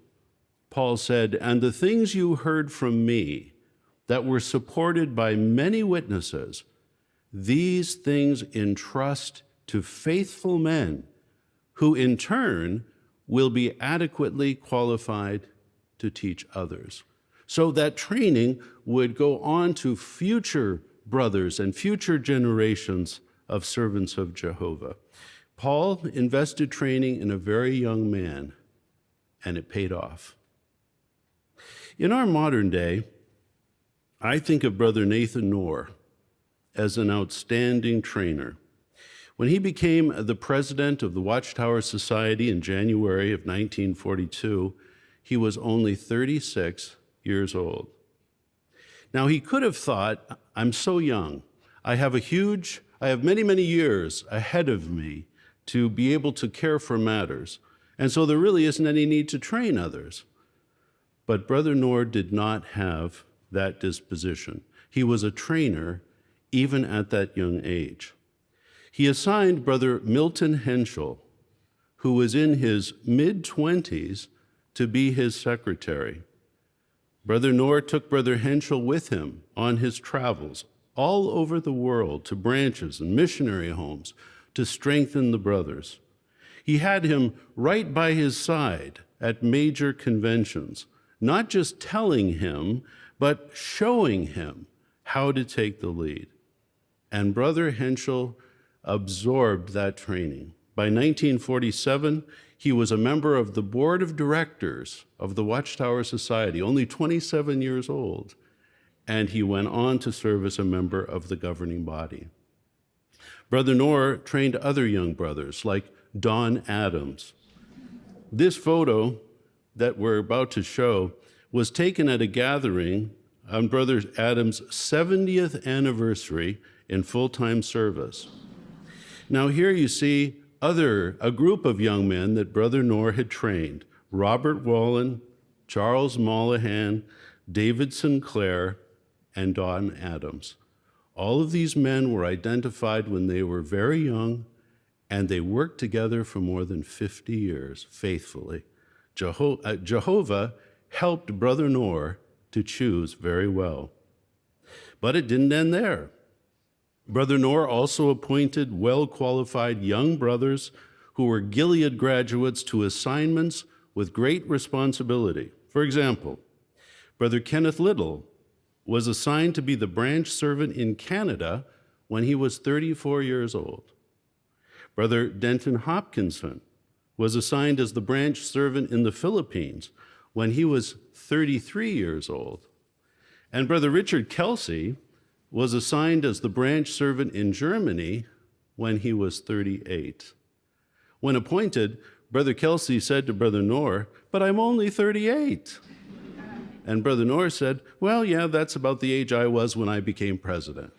Paul said, "And the things you heard from me that were supported by many witnesses, these things entrust to faithful men who in turn will be adequately qualified to teach others." So that training would go on to future brothers and future generations of servants of Jehovah. Paul invested training in a very young man, and it paid off. In our modern day, I think of Brother Nathan Knorr as an outstanding trainer. When he became the president of the Watchtower Society in January of 1942, he was only 36 years old. Now, he could have thought, I'm so young. I have many, many years ahead of me to be able to care for matters, and so there really isn't any need to train others. But Brother Knorr did not have that disposition. He was a trainer even at that young age. He assigned Brother Milton Henschel, who was in his mid-20s, to be his secretary. Brother Knorr took Brother Henschel with him on his travels all over the world to branches and missionary homes to strengthen the brothers. He had him right by his side at major conventions, not just telling him, but showing him how to take the lead. And Brother Henschel absorbed that training. By 1947, he was a member of the board of directors of the Watchtower Society, only 27 years old, and he went on to serve as a member of the governing body. Brother Knorr trained other young brothers like Don Adams. This photo that we're about to show was taken at a gathering on Brother Adams' 70th anniversary in full-time service. Now here you see a group of young men that Brother Knorr had trained: Robert Wallen, Charles Mollahan, David Sinclair, and Don Adams. All of these men were identified when they were very young, and they worked together for more than 50 years faithfully. Jehovah helped Brother Knorr to choose very well. But it didn't end there. Brother Knorr also appointed well-qualified young brothers who were Gilead graduates to assignments with great responsibility. For example, Brother Kenneth Little was assigned to be the branch servant in Canada when he was 34 years old. Brother Denton Hopkinson was assigned as the branch servant in the Philippines when he was 33 years old. And Brother Richard Kelsey was assigned as the branch servant in Germany when he was 38. When appointed, Brother Kelsey said to Brother Knorr, "But I'm only 38. And Brother Knorr said, "Well, yeah, that's about the age I was when I became president."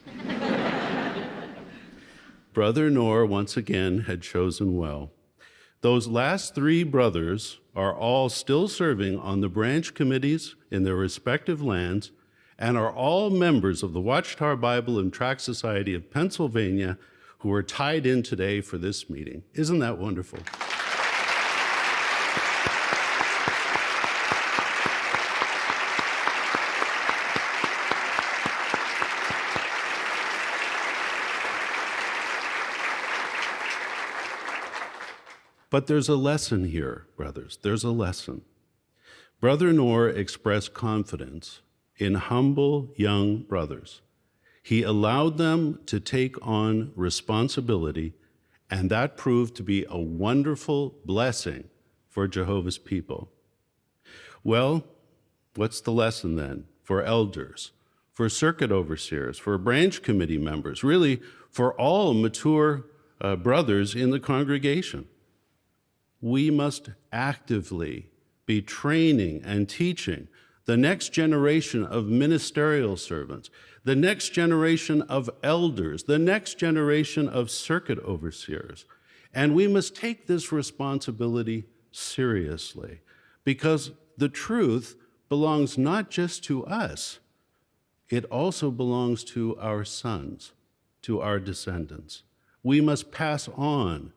Brother Knorr, once again, had chosen well. Those last three brothers are all still serving on the branch committees in their respective lands and are all members of the Watchtower Bible and Tract Society of Pennsylvania, who are tied in today for this meeting. Isn't that wonderful? But there's a lesson here, brothers. There's a lesson. Brother Knorr expressed confidence in humble young brothers. He allowed them to take on responsibility, and that proved to be a wonderful blessing for Jehovah's people. Well, what's the lesson then for elders, for circuit overseers, for branch committee members, really for all mature brothers in the congregation? We must actively be training and teaching the next generation of ministerial servants, the next generation of elders, the next generation of circuit overseers. And we must take this responsibility seriously, because the truth belongs not just to us, it also belongs to our sons, to our descendants. We must pass on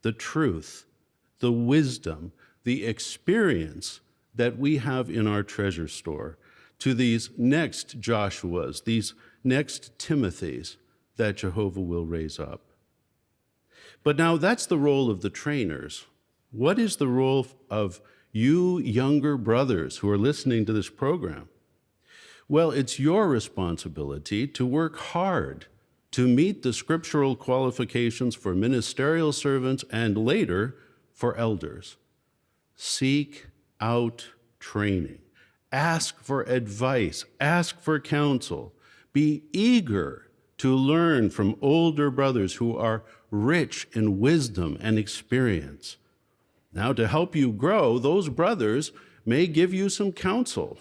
the truth, the wisdom, the experience that we have in our treasure store, to these next Joshuas, these next Timothys that Jehovah will raise up. But now that's the role of the trainers. What is the role of you younger brothers who are listening to this program? Well, it's your responsibility to work hard to meet the scriptural qualifications for ministerial servants and later for elders. Seek out training. Ask for advice. Ask for counsel. Be eager to learn from older brothers who are rich in wisdom and experience. Now, to help you grow, those brothers may give you some counsel.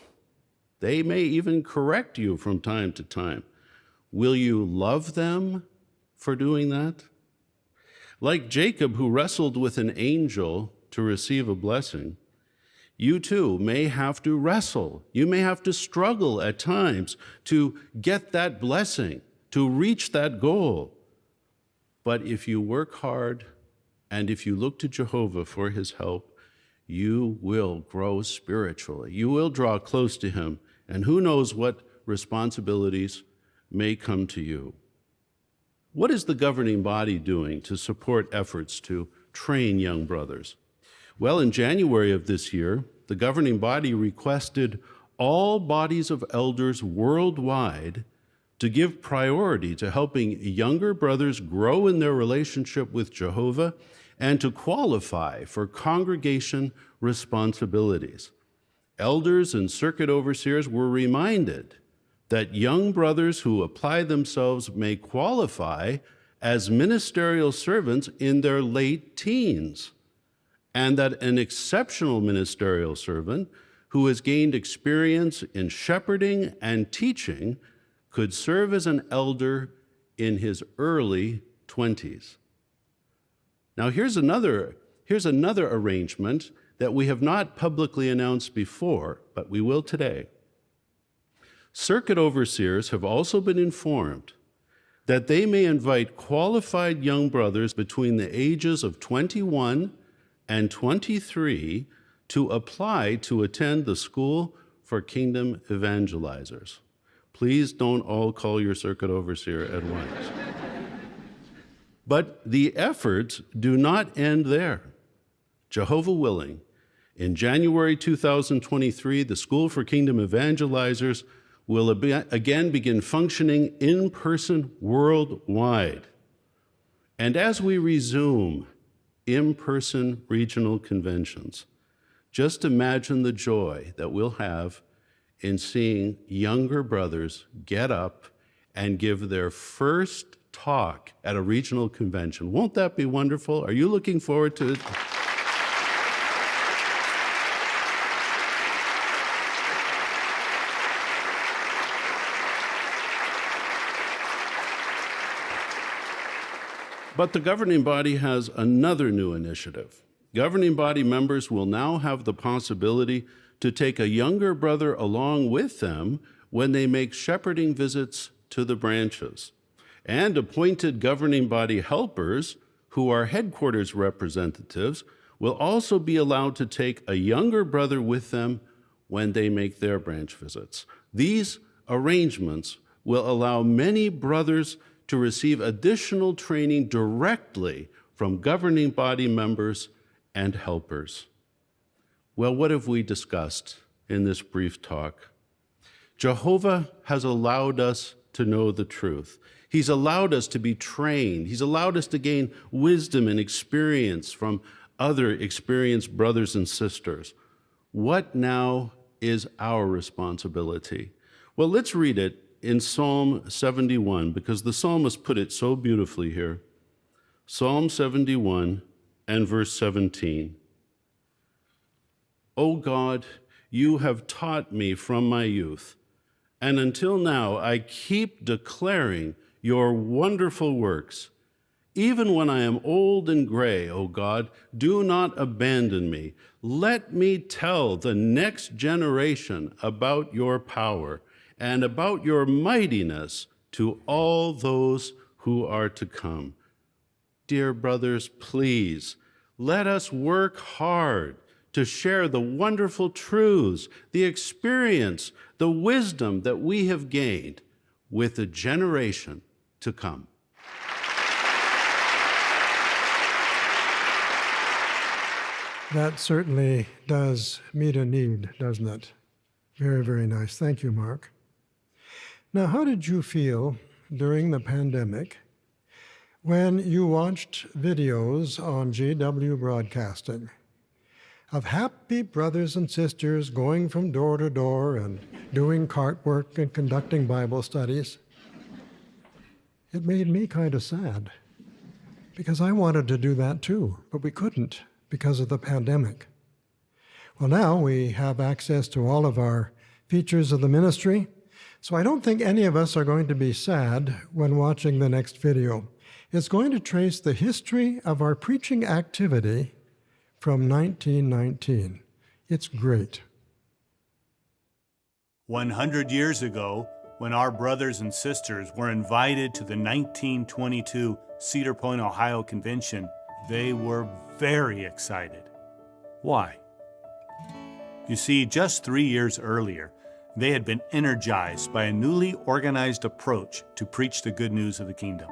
They may even correct you from time to time. Will you love them for doing that? Like Jacob, who wrestled with an angel to receive a blessing, you too may have to wrestle. You may have to struggle at times to get that blessing, to reach that goal. But if you work hard and if you look to Jehovah for his help, you will grow spiritually. You will draw close to him, and who knows what responsibilities may come to you. What is the governing body doing to support efforts to train young brothers? Well, in January of this year, the governing body requested all bodies of elders worldwide to give priority to helping younger brothers grow in their relationship with Jehovah and to qualify for congregation responsibilities. Elders and circuit overseers were reminded that young brothers who apply themselves may qualify as ministerial servants in their late teens, and that an exceptional ministerial servant who has gained experience in shepherding and teaching could serve as an elder in his early 20s. Now, here's another arrangement that we have not publicly announced before, but we will today. Circuit overseers have also been informed that they may invite qualified young brothers between the ages of 21 and 23 to apply to attend the School for Kingdom Evangelizers. Please don't all call your circuit overseer at once. But the efforts do not end there. Jehovah willing, in January 2023, the School for Kingdom Evangelizers will again begin functioning in person worldwide. And as we resume in-person regional conventions, just imagine the joy that we'll have in seeing younger brothers get up and give their first talk at a regional convention. Won't that be wonderful? Are you looking forward to it? But the governing body has another new initiative. Governing body members will now have the possibility to take a younger brother along with them when they make shepherding visits to the branches. And appointed governing body helpers, who are headquarters representatives, will also be allowed to take a younger brother with them when they make their branch visits. These arrangements will allow many brothers to receive additional training directly from governing body members and helpers. Well, what have we discussed in this brief talk? Jehovah has allowed us to know the truth. He's allowed us to be trained. He's allowed us to gain wisdom and experience from other experienced brothers and sisters. What now is our responsibility? Well, let's read it in Psalm 71, because the psalmist put it so beautifully here. Psalm 71 and verse 17. O God, you have taught me from my youth, and until now I keep declaring your wonderful works. Even when I am old and gray, O God, do not abandon me. Let me tell the next generation about your power and about your mightiness to all those who are to come. Dear brothers, please, let us work hard to share the wonderful truths, the experience, the wisdom that we have gained with the generation to come. That certainly does meet a need, doesn't it? Very, very nice. Thank you, Mark. Now, how did you feel during the pandemic when you watched videos on GW Broadcasting of happy brothers and sisters going from door to door and doing cart work and conducting Bible studies? It made me kind of sad because I wanted to do that too, but we couldn't because of the pandemic. Well, now we have access to all of our features of the ministry, so I don't think any of us are going to be sad when watching the next video. It's going to trace the history of our preaching activity from 1919. It's great. 100 years ago, when our brothers and sisters were invited to the 1922 Cedar Point, Ohio Convention, they were very excited. Why? You see, just 3 years earlier, they had been energized by a newly organized approach to preach the good news of the kingdom.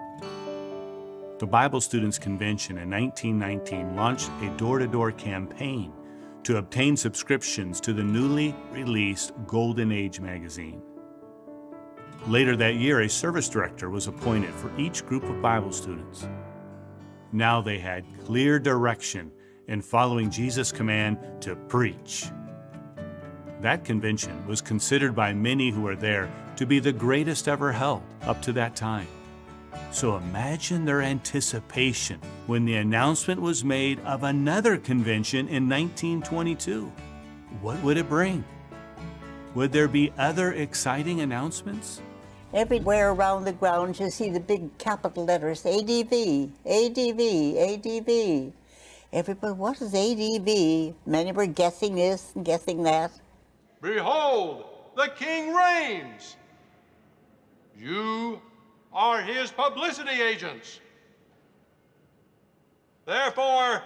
The Bible Students Convention in 1919 launched a door-to-door campaign to obtain subscriptions to the newly released Golden Age magazine. Later that year, a service director was appointed for each group of Bible students. Now they had clear direction in following Jesus' command to preach. That convention was considered by many who were there to be the greatest ever held up to that time. So imagine their anticipation when the announcement was made of another convention in 1922. What would it bring? Would there be other exciting announcements? Everywhere around the grounds you see the big capital letters, ADV, ADV, ADV. Everybody, what is ADV? Many were guessing this and guessing that. Behold, the King reigns. You are his publicity agents. Therefore,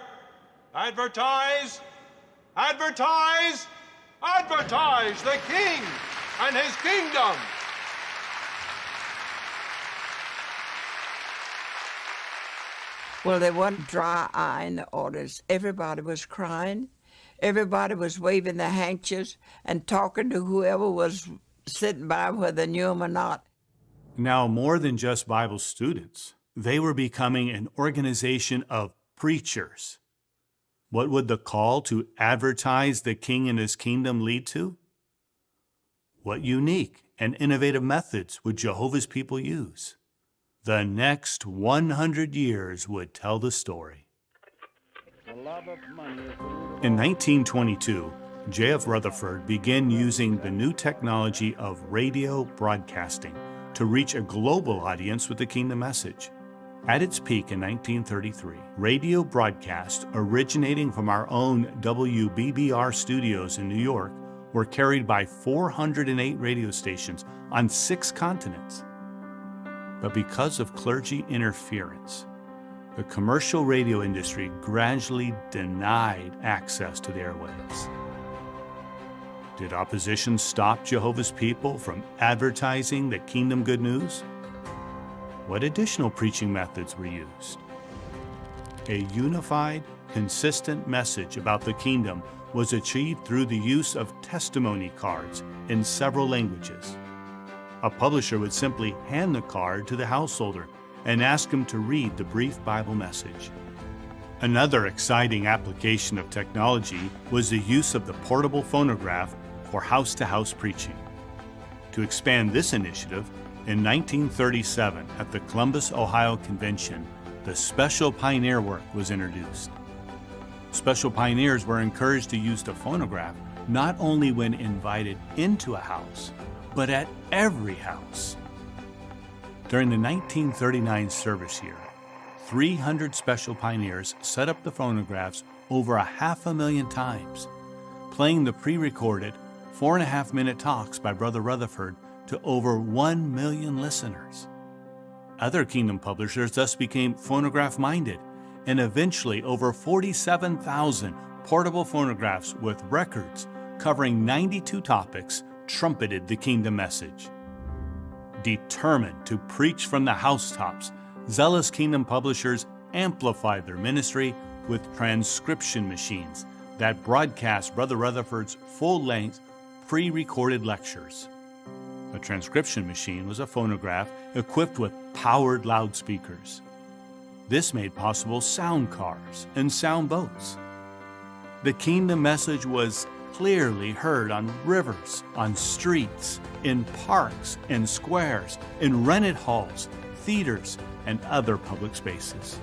advertise, advertise, advertise the King and his kingdom. Well, there wasn't dry eye in the audience. Everybody was crying. Everybody was waving their handkerchiefs and talking to whoever was sitting by, whether they knew them or not. Now, more than just Bible students, they were becoming an organization of preachers. What would the call to advertise the King and his kingdom lead to? What unique and innovative methods would Jehovah's people use? The next 100 years would tell the story. In 1922, J.F. Rutherford began using the new technology of radio broadcasting to reach a global audience with the kingdom message. At its peak in 1933, radio broadcasts originating from our own WBBR studios in New York were carried by 408 radio stations on 6 continents. But because of clergy interference, the commercial radio industry gradually denied access to the airwaves. Did opposition stop Jehovah's people from advertising the kingdom good news? What additional preaching methods were used? A unified, consistent message about the kingdom was achieved through the use of testimony cards in several languages. A publisher would simply hand the card to the householder and ask him to read the brief Bible message. Another exciting application of technology was the use of the portable phonograph for house-to-house preaching. To expand this initiative, in 1937 at the Columbus, Ohio Convention, the Special Pioneer Work was introduced. Special pioneers were encouraged to use the phonograph not only when invited into a house, but at every house. During the 1939 service year, 300 special pioneers set up the phonographs over 500,000 times, playing the pre-recorded 4.5-minute talks by Brother Rutherford to over 1 million listeners. Other kingdom publishers thus became phonograph-minded, and eventually over 47,000 portable phonographs with records covering 92 topics trumpeted the kingdom message. Determined to preach from the housetops, zealous kingdom publishers amplified their ministry with transcription machines that broadcast Brother Rutherford's full-length, pre-recorded lectures. A transcription machine was a phonograph equipped with powered loudspeakers. This made possible sound cars and sound boats. The kingdom message was clearly heard on rivers, on streets, in parks and squares, in rented halls, theaters, and other public spaces.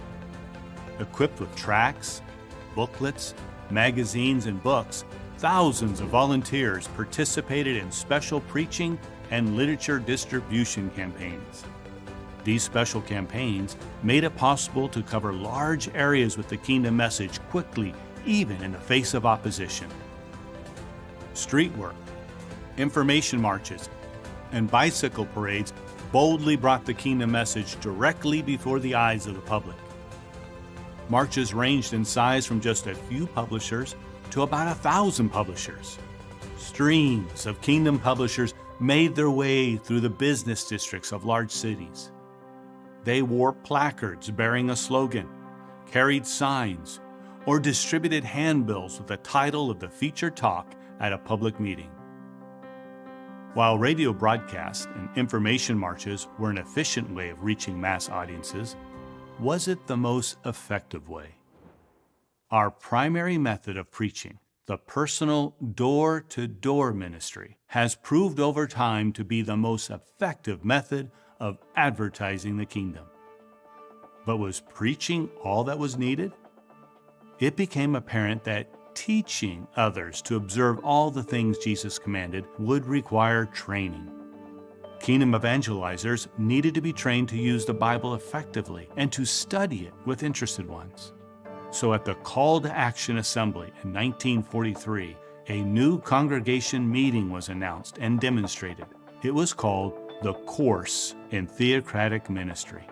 Equipped with tracts, booklets, magazines, and books, thousands of volunteers participated in special preaching and literature distribution campaigns. These special campaigns made it possible to cover large areas with the kingdom message quickly, even in the face of opposition. Street work, information marches, and bicycle parades boldly brought the kingdom message directly before the eyes of the public. Marches ranged in size from just a few publishers to about 1,000 publishers. Streams of kingdom publishers made their way through the business districts of large cities. They wore placards bearing a slogan, carried signs, or distributed handbills with the title of the featured talk at a public meeting. While radio broadcasts and information marches were an efficient way of reaching mass audiences, was it the most effective way? Our primary method of preaching, the personal door-to-door ministry, has proved over time to be the most effective method of advertising the kingdom. But was preaching all that was needed? It became apparent that teaching others to observe all the things Jesus commanded would require training. Kingdom evangelizers needed to be trained to use the Bible effectively and to study it with interested ones. So at the Call to Action Assembly in 1943, a new congregation meeting was announced and demonstrated. It was called the Course in Theocratic Ministry,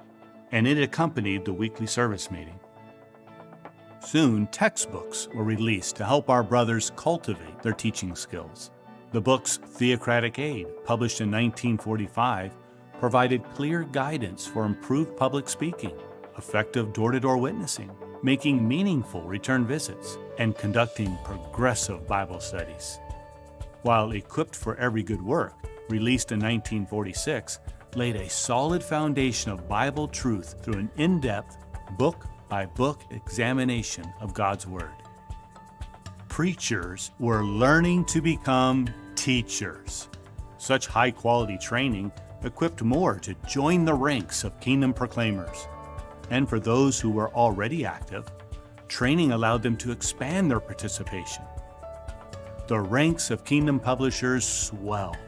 and it accompanied the weekly service meeting. Soon, textbooks were released to help our brothers cultivate their teaching skills. The book's Theocratic Aid, published in 1945, provided clear guidance for improved public speaking, effective door-to-door witnessing, making meaningful return visits, and conducting progressive Bible studies. While Equipped for Every Good Work, released in 1946, laid a solid foundation of Bible truth through an in-depth, book-by-book examination of God's Word. Preachers were learning to become teachers. Such high-quality training equipped more to join the ranks of kingdom proclaimers. And for those who were already active, training allowed them to expand their participation. The ranks of kingdom publishers swelled.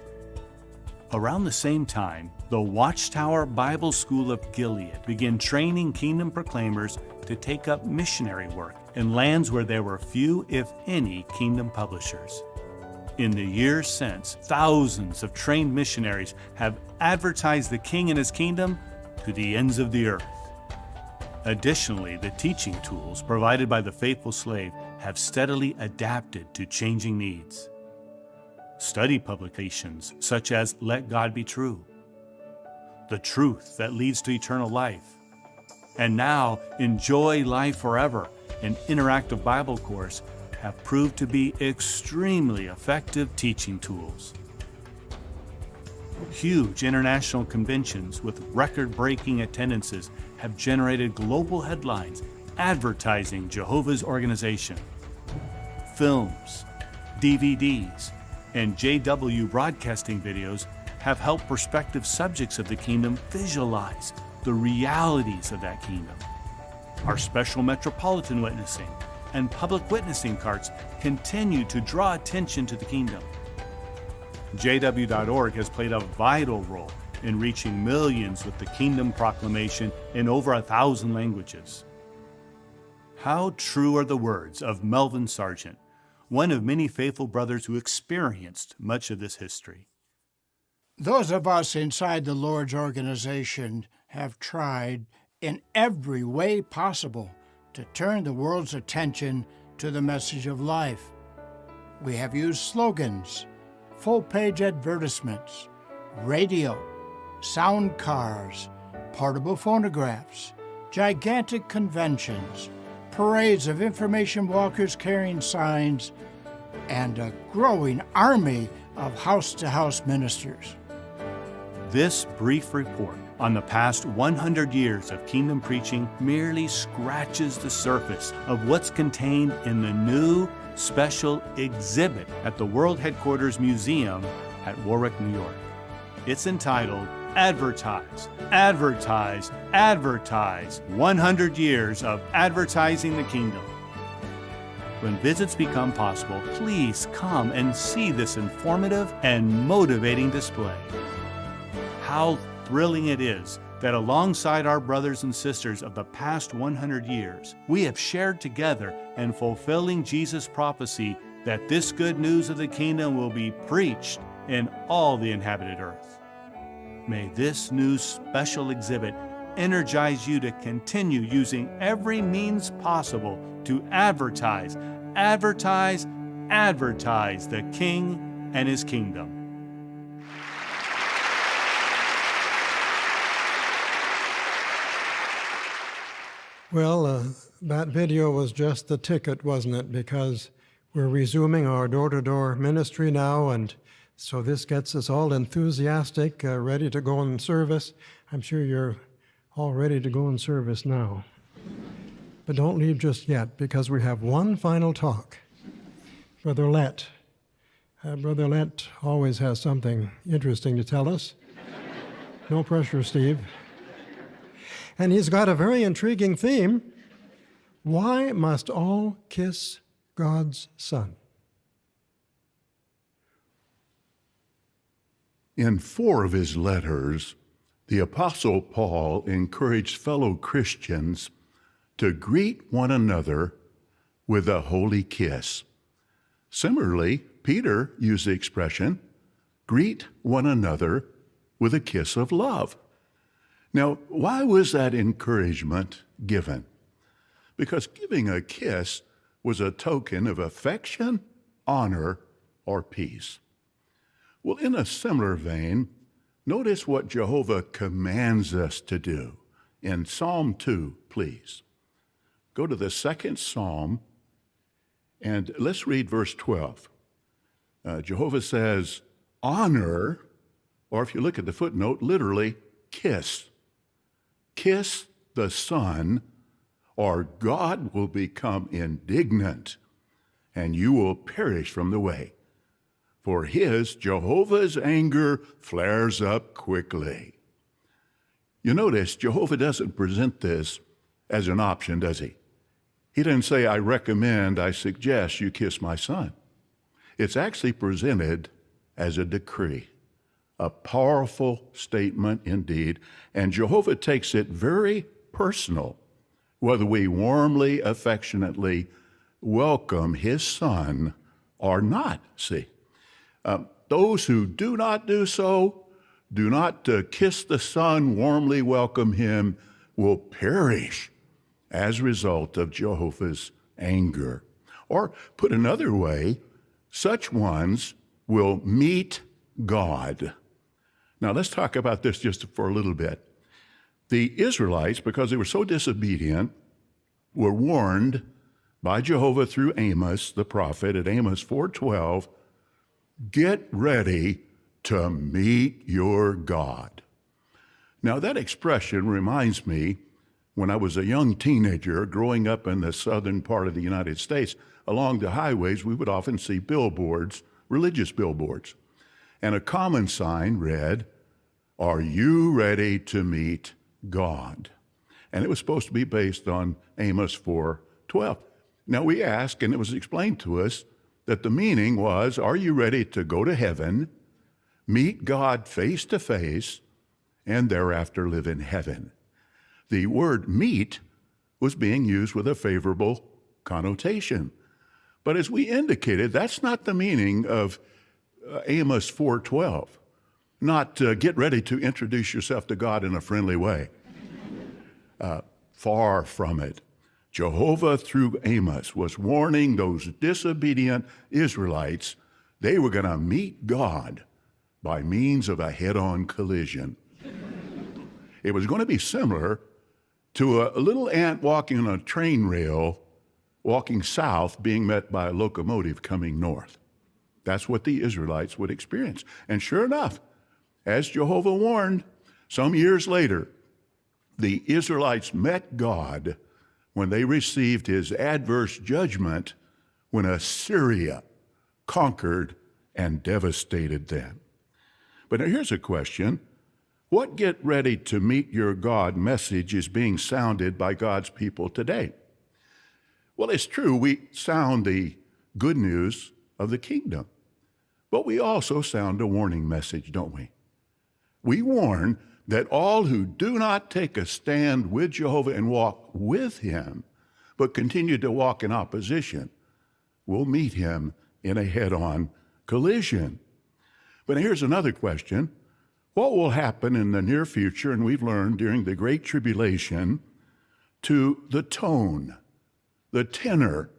Around the same time, the Watchtower Bible School of Gilead began training kingdom proclaimers to take up missionary work in lands where there were few, if any, kingdom publishers. In the years since, thousands of trained missionaries have advertised the King and his kingdom to the ends of the earth. Additionally, the teaching tools provided by the faithful slave have steadily adapted to changing needs. Study publications such as Let God Be True, The Truth That Leads to Eternal Life, and now Enjoy Life Forever, an interactive Bible course, have proved to be extremely effective teaching tools. Huge international conventions with record-breaking attendances have generated global headlines advertising Jehovah's organization. Films, DVDs, and JW broadcasting videos have helped prospective subjects of the kingdom visualize the realities of that kingdom. Our special metropolitan witnessing and public witnessing cards continue to draw attention to the kingdom. JW.org has played a vital role in reaching millions with the kingdom proclamation in over 1,000 languages. How true are the words of Melvin Sargent, one of many faithful brothers who experienced much of this history. Those of us inside the Lord's organization have tried in every way possible to turn the world's attention to the message of life. We have used slogans, full-page advertisements, radio, sound cars, portable phonographs, gigantic conventions, parades of information walkers carrying signs, and a growing army of house-to-house ministers. This brief report on the past 100 years of kingdom preaching merely scratches the surface of what's contained in the new special exhibit at the World Headquarters Museum at Warwick, New York. It's entitled Advertise, Advertise, Advertise, 100 Years of Advertising the Kingdom. When visits become possible, please come and see this informative and motivating display. How thrilling it is that alongside our brothers and sisters of the past 100 years, we have shared together in fulfilling Jesus' prophecy that this good news of the kingdom will be preached in all the inhabited earth. May this new special exhibit energize you to continue using every means possible to advertise, advertise, advertise the King and his kingdom. Well, that video was just the ticket, wasn't it? Because we're resuming our door-to-door ministry now, and so this gets us all enthusiastic, ready to go in service. I'm sure you're all ready to go in service now. But don't leave just yet, because we have one final talk. Brother Lett. Brother Lett always has something interesting to tell us. No pressure, Steve. And he's got a very intriguing theme. Why must all kiss God's Son? In 4 of his letters, the Apostle Paul encouraged fellow Christians to greet one another with a holy kiss. Similarly, Peter used the expression, greet one another with a kiss of love. Now, why was that encouragement given? Because giving a kiss was a token of affection, honor, or peace. Well, in a similar vein, notice what Jehovah commands us to do. In Psalm 2, please. Go to the 2nd Psalm, and let's read verse 12. Jehovah says, honor, or if you look at the footnote, literally, kiss. Kiss the Son, or God will become indignant, and you will perish from the way. For Jehovah's anger flares up quickly. You notice Jehovah doesn't present this as an option, does he? He didn't say, I recommend, I suggest you kiss my son. It's actually presented as a decree. A powerful statement indeed, and Jehovah takes it very personal, whether we warmly, affectionately welcome his son or not. See, those who do not do so, do not kiss the son, warmly welcome him, will perish as a result of Jehovah's anger. Or put another way, such ones will meet God. Now, let's talk about this just for a little bit. The Israelites, because they were so disobedient, were warned by Jehovah through Amos, the prophet, at Amos 4:12, get ready to meet your God. Now, that expression reminds me when I was a young teenager growing up in the southern part of the United States. Along the highways, we would often see billboards, religious billboards. And a common sign read, are you ready to meet God? And it was supposed to be based on Amos 4:12. Now we asked, and it was explained to us, that the meaning was, are you ready to go to heaven, meet God face to face, and thereafter live in heaven? The word meet was being used with a favorable connotation. But as we indicated, that's not the meaning of Amos 4:12. Not get ready to introduce yourself to God in a friendly way. Far from it. Jehovah, through Amos, was warning those disobedient Israelites they were going to meet God by means of a head-on collision. It was going to be similar to a little ant walking on a train rail, walking south, being met by a locomotive coming north. That's what the Israelites would experience. And sure enough, as Jehovah warned, some years later, the Israelites met God when they received his adverse judgment when Assyria conquered and devastated them. But now here's a question. What "get ready to meet your God" message is being sounded by God's people today? Well, it's true, we sound the good news of the kingdom, but we also sound a warning message, don't we? We warn that all who do not take a stand with Jehovah and walk with him, but continue to walk in opposition, will meet him in a head-on collision. But here's another question. What will happen in the near future, and we've learned during the Great Tribulation, to the tone, the tenor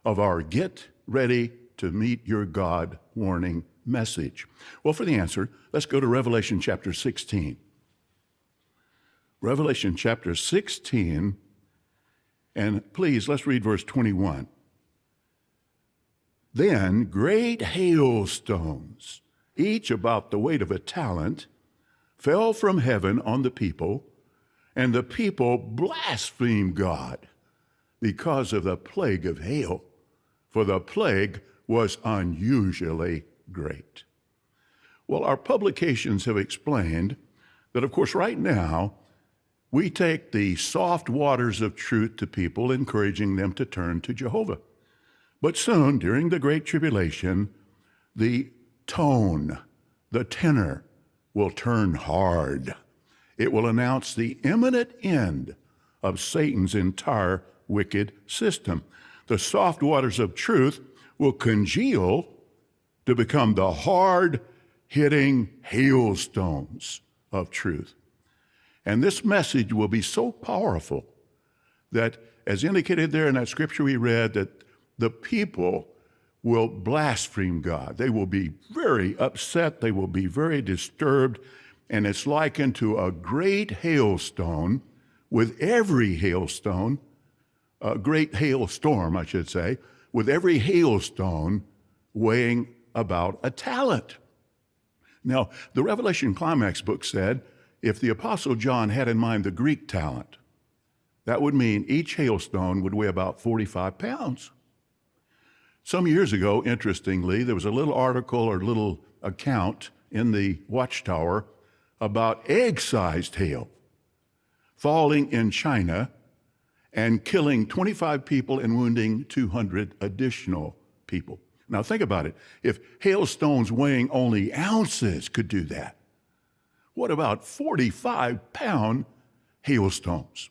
of our "get ready to meet your God" warning message? Well, for the answer, let's go to Revelation chapter 16. Revelation chapter 16, and please, let's read verse 21. Then great hailstones, each about the weight of a talent, fell from heaven on the people, and the people blasphemed God because of the plague of hail, for the plague was unusually great. Well, our publications have explained that, of course, right now, we take the soft waters of truth to people, encouraging them to turn to Jehovah. But soon, during the Great Tribulation, the tone, the tenor, will turn hard. It will announce the imminent end of Satan's entire wicked system. The soft waters of truth will congeal to become the hard-hitting hailstones of truth. And this message will be so powerful that, as indicated there in that scripture we read, that the people will blaspheme God. They will be very upset. They will be very disturbed. And it's likened to a great hailstone, with every hailstone, a great hailstorm, I should say, with every hailstone weighing about a talent. Now, the Revelation Climax book said, if the Apostle John had in mind the Greek talent, that would mean each hailstone would weigh about 45 pounds. Some years ago, interestingly, there was a little article or little account in the Watchtower about egg-sized hail falling in China and killing 25 people and wounding 200 additional people. Now think about it. If hailstones weighing only ounces could do that, what about 45-pound hailstones?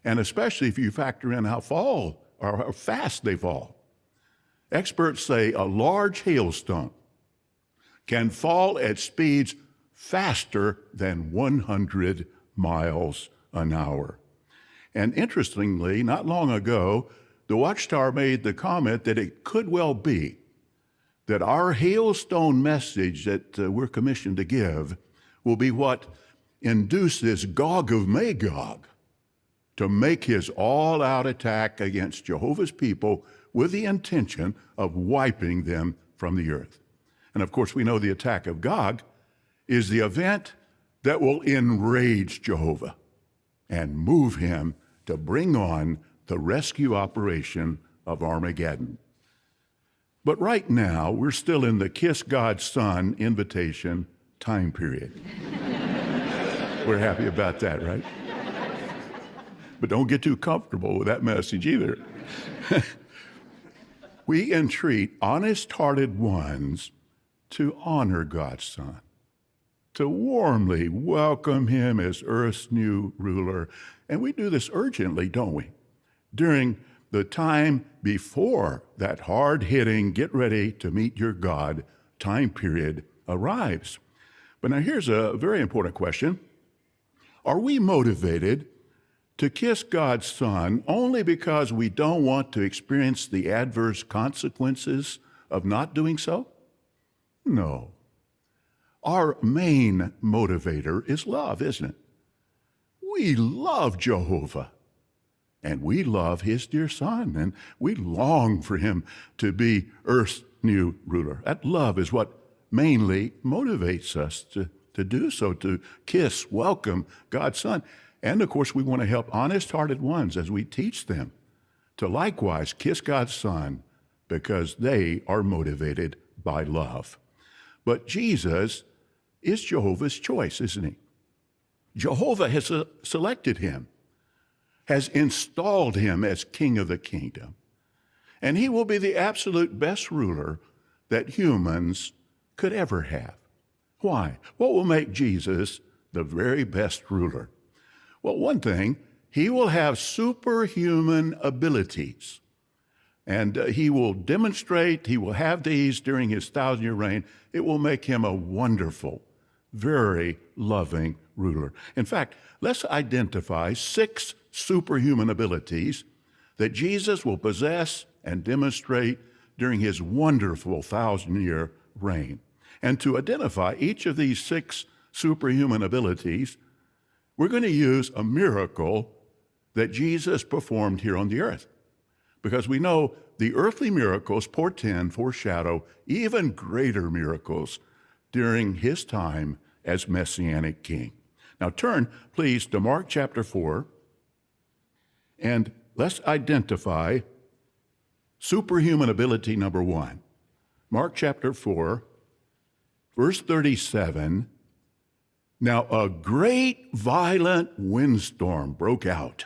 And especially if you factor in how fast they fall. Experts say a large hailstone can fall at speeds faster than 100 miles an hour. And interestingly, not long ago, the Watchtower made the comment that it could well be that our hailstone message that we're commissioned to give will be what induces Gog of Magog to make his all-out attack against Jehovah's people with the intention of wiping them from the earth. And of course, we know the attack of Gog is the event that will enrage Jehovah and move him to bring on the rescue operation of Armageddon. But right now, we're still in the Kiss God's Son invitation time period. We're happy about that, right? But don't get too comfortable with that message either. We entreat honest-hearted ones to honor God's Son, to warmly welcome him as earth's new ruler. And we do this urgently, don't we? During the time before that hard-hitting, get ready to meet your God time period arrives. But now here's a very important question. Are we motivated to kiss God's Son only because we don't want to experience the adverse consequences of not doing so? No. Our main motivator is love, isn't it? We love Jehovah, and we love his dear Son, and we long for him to be earth's new ruler. That love is what mainly motivates us to do so, to kiss, welcome God's Son. And of course, we want to help honest-hearted ones as we teach them to likewise kiss God's Son because they are motivated by love. But Jesus is Jehovah's choice, isn't he? Jehovah has selected him, has installed him as king of the kingdom, and he will be the absolute best ruler that humans could ever have. Why? What will make Jesus the very best ruler? Well, one thing, he will have superhuman abilities, and he will demonstrate, he will have these during his 1,000-year reign. It will make him a wonderful, very loving ruler. In fact, let's identify 6 superhuman abilities that Jesus will possess and demonstrate during his wonderful 1,000-year reign. And to identify each of these 6 superhuman abilities, we're going to use a miracle that Jesus performed here on the earth, because we know the earthly miracles portend, foreshadow even greater miracles during his time as Messianic King. Now turn, please, to Mark chapter 4, and let's identify superhuman ability number 1. Mark chapter 4, verse 37. Now a great violent windstorm broke out,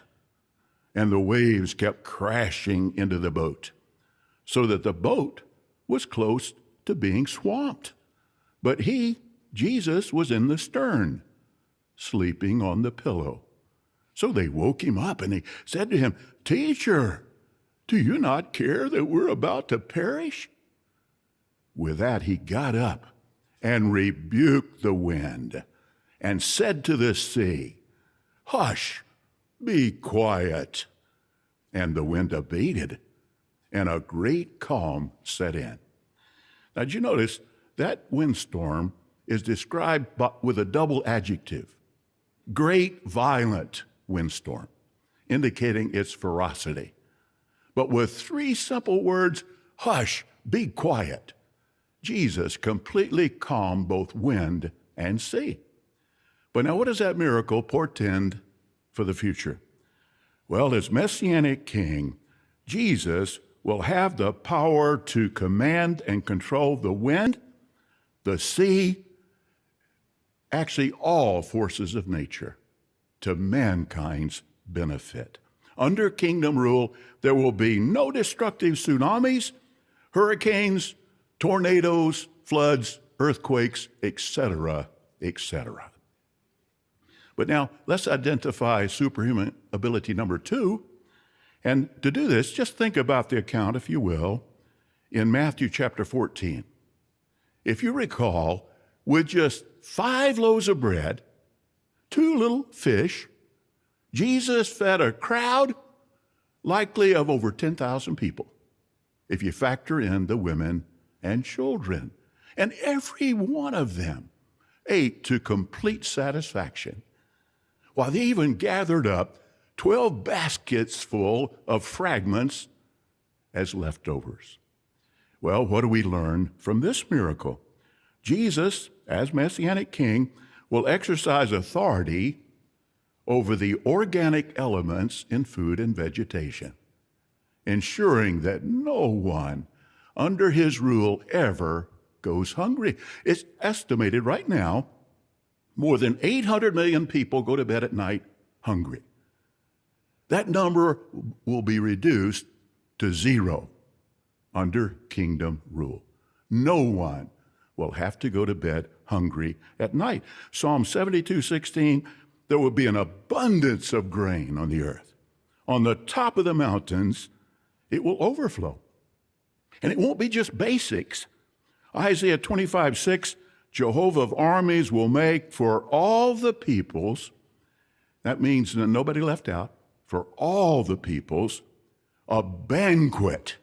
and the waves kept crashing into the boat, so that the boat was close to being swamped. But he, Jesus, was in the stern, sleeping on the pillow. So they woke him up, and they said to him, "Teacher, do you not care that we're about to perish?" With that he got up and rebuked the wind, and said to the sea, "Hush, be quiet." And the wind abated, and a great calm set in. Now, did you notice that windstorm is described with a double adjective, great violent windstorm, indicating its ferocity, but with 3 simple words, hush, be quiet. Jesus completely calmed both wind and sea. But now what does that miracle portend for the future? Well, as Messianic King, Jesus will have the power to command and control the wind, the sea, actually all forces of nature, to mankind's benefit. Under kingdom rule, there will be no destructive tsunamis, hurricanes, tornadoes, floods, earthquakes, etc., etc. But now let's identify superhuman ability number 2. And to do this, just think about the account, if you will, in Matthew chapter 14. If you recall, with just 5 loaves of bread, 2 little fish, Jesus fed a crowd likely of over 10,000 people, if you factor in the women and children. And every one of them ate to complete satisfaction, while they even gathered up 12 baskets full of fragments as leftovers. Well, what do we learn from this miracle? Jesus, as Messianic King, will exercise authority over the organic elements in food and vegetation, ensuring that no one under his rule ever goes hungry. It's estimated right now more than 800 million people go to bed at night hungry. That number will be reduced to 0 under kingdom rule. No one will have to go to bed hungry at night. Psalm 72:16, there will be an abundance of grain on the earth. On the top of the mountains, it will overflow. And it won't be just basics. Isaiah 25:6, Jehovah of armies will make for all the peoples, that means nobody left out, for all the peoples, a banquet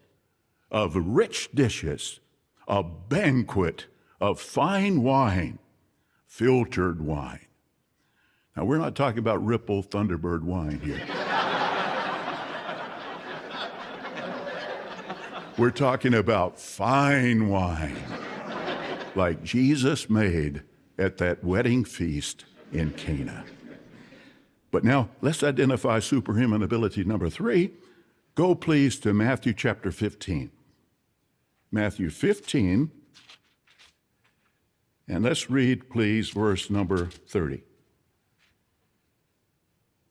of rich dishes, a banquet of fine wine, filtered wine. Now, we're not talking about Ripple Thunderbird wine here. We're talking about fine wine, like Jesus made at that wedding feast in Cana. But now, let's identify superhuman ability number 3. Go, please, to Matthew chapter 15. Matthew 15, and let's read, please, verse number 30.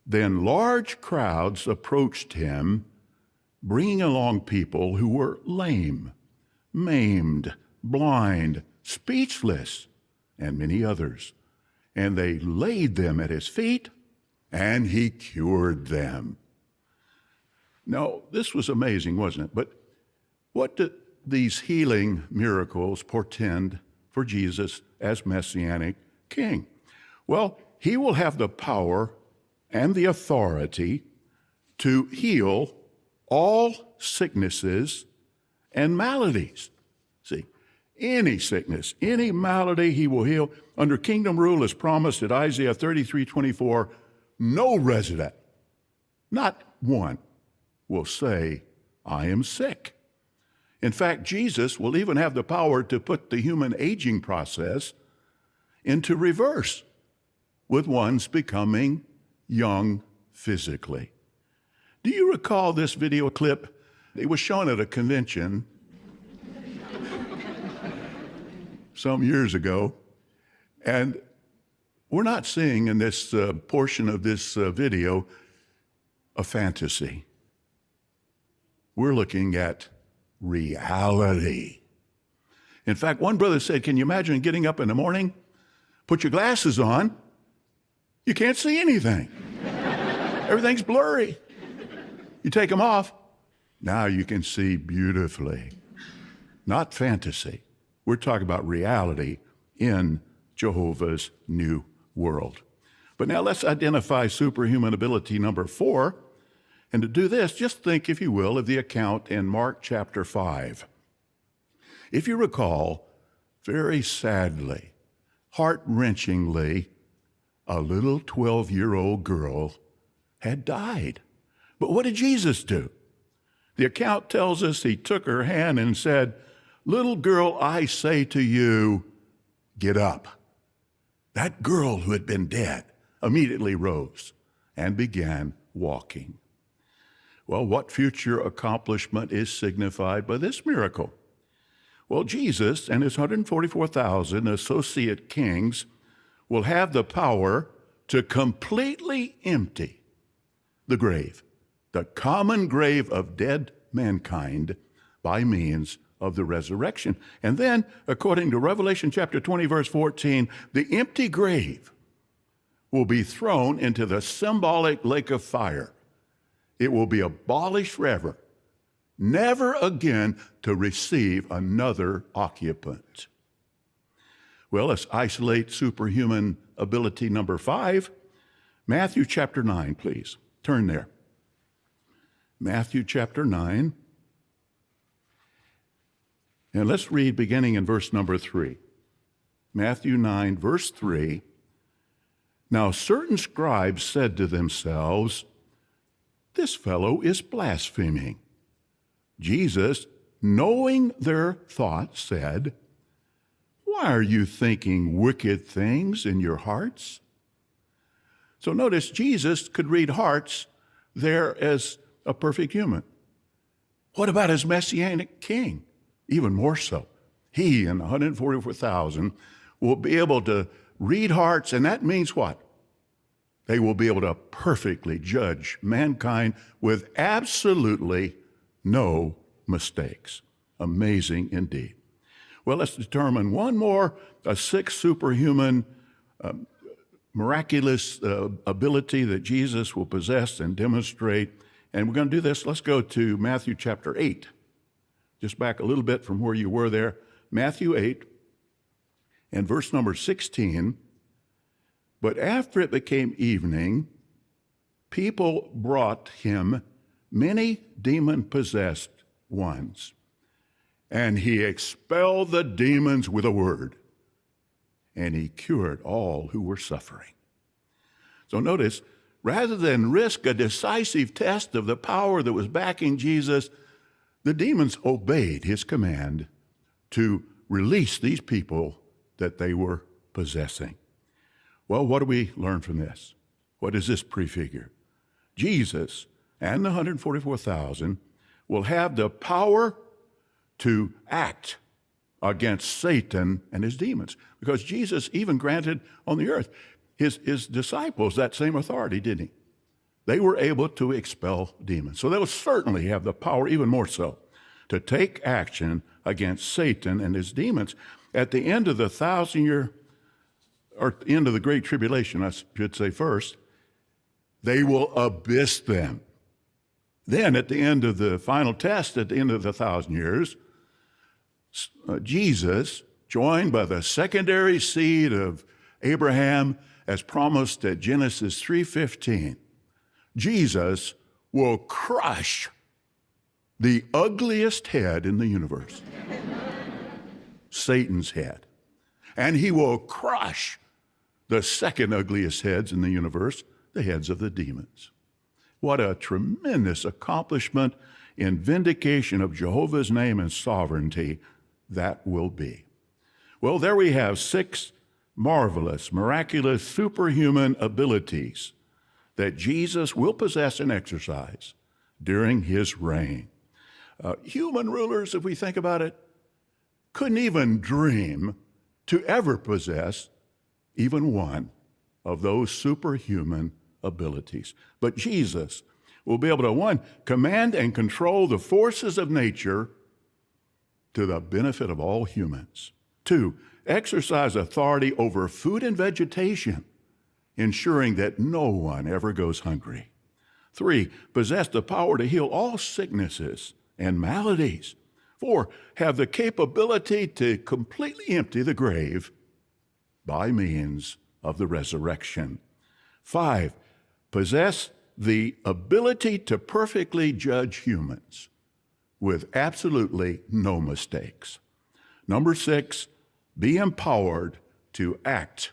Then large crowds approached him, bringing along people who were lame, maimed, blind, speechless, and many others. And they laid them at his feet, and he cured them. Now, this was amazing, wasn't it? But what did these healing miracles portend for Jesus as Messianic King? Well, he will have the power and the authority to heal all sicknesses and maladies. See, any sickness, any malady he will heal. Under kingdom rule as promised at Isaiah 33:24, no resident, not one, will say, I am sick. In fact, Jesus will even have the power to put the human aging process into reverse, with one's becoming young physically. Do you recall this video clip? It was shown at a convention some years ago, and we're not seeing in this portion of this video a fantasy. We're looking at reality. In fact, one brother said, can you imagine getting up in the morning, put your glasses on, you can't see anything. Everything's blurry. You take them off, now you can see beautifully. Not fantasy. We're talking about reality in Jehovah's new world. But now let's identify superhuman ability number 4. And to do this, just think, if you will, of the account in Mark chapter 5. If you recall, very sadly, heart-wrenchingly, a little 12-year-old girl had died. But what did Jesus do? The account tells us he took her hand and said, little girl, I say to you, get up. That girl who had been dead immediately rose and began walking. Well, what future accomplishment is signified by this miracle? Well, Jesus and his 144,000 associate kings will have the power to completely empty the grave, the common grave of dead mankind, by means of the resurrection. And then, according to Revelation chapter 20, verse 14, the empty grave will be thrown into the symbolic lake of fire. It will be abolished forever, never again to receive another occupant. Well, let's isolate superhuman ability number 5. Matthew chapter 9, please. Turn there. Matthew chapter 9. And let's read beginning in verse number 3. Matthew 9, verse 3. Now certain scribes said to themselves, this fellow is blaspheming. Jesus, knowing their thoughts, said, why are you thinking wicked things in your hearts? So notice Jesus could read hearts there as a perfect human. What about his messianic king? Even more so. He and 144,000 will be able to read hearts, and that means what? They will be able to perfectly judge mankind with absolutely no mistakes. Amazing indeed. Well, let's determine one more, a 6th superhuman, miraculous ability that Jesus will possess and demonstrate. And we're going to do this. Let's go to Matthew chapter 8. Just back a little bit from where you were there. Matthew 8 and verse number 16. But after it became evening, people brought him many demon-possessed ones, and he expelled the demons with a word, and he cured all who were suffering. So notice, rather than risk a decisive test of the power that was backing Jesus, the demons obeyed his command to release these people that they were possessing. Well, what do we learn from this? What does this prefigure? Jesus and the 144,000 will have the power to act against Satan and his demons, because Jesus even granted on the earth his disciples that same authority, didn't he? They were able to expel demons. So they'll certainly have the power, even more so, to take action against Satan and his demons. At the end of the 1,000-year, or end of the Great Tribulation, I should say first, they will abyss them. Then at the end of the final test, at the end of the 1,000 years, Jesus, joined by the secondary seed of Abraham, as promised at Genesis 3:15, Jesus will crush the ugliest head in the universe, Satan's head. And he will crush the second ugliest heads in the universe, the heads of the demons. What a tremendous accomplishment in vindication of Jehovah's name and sovereignty that will be. Well, there we have 6 marvelous, miraculous, superhuman abilities that Jesus will possess and exercise during his reign. Human rulers, if we think about it, couldn't even dream to ever possess even one of those superhuman abilities. But Jesus will be able to, 1, command and control the forces of nature to the benefit of all humans. 2, exercise authority over food and vegetation, ensuring that no one ever goes hungry. 3, possess the power to heal all sicknesses and maladies. 4, have the capability to completely empty the grave by means of the resurrection. 5, possess the ability to perfectly judge humans with absolutely no mistakes. Number 6, be empowered to act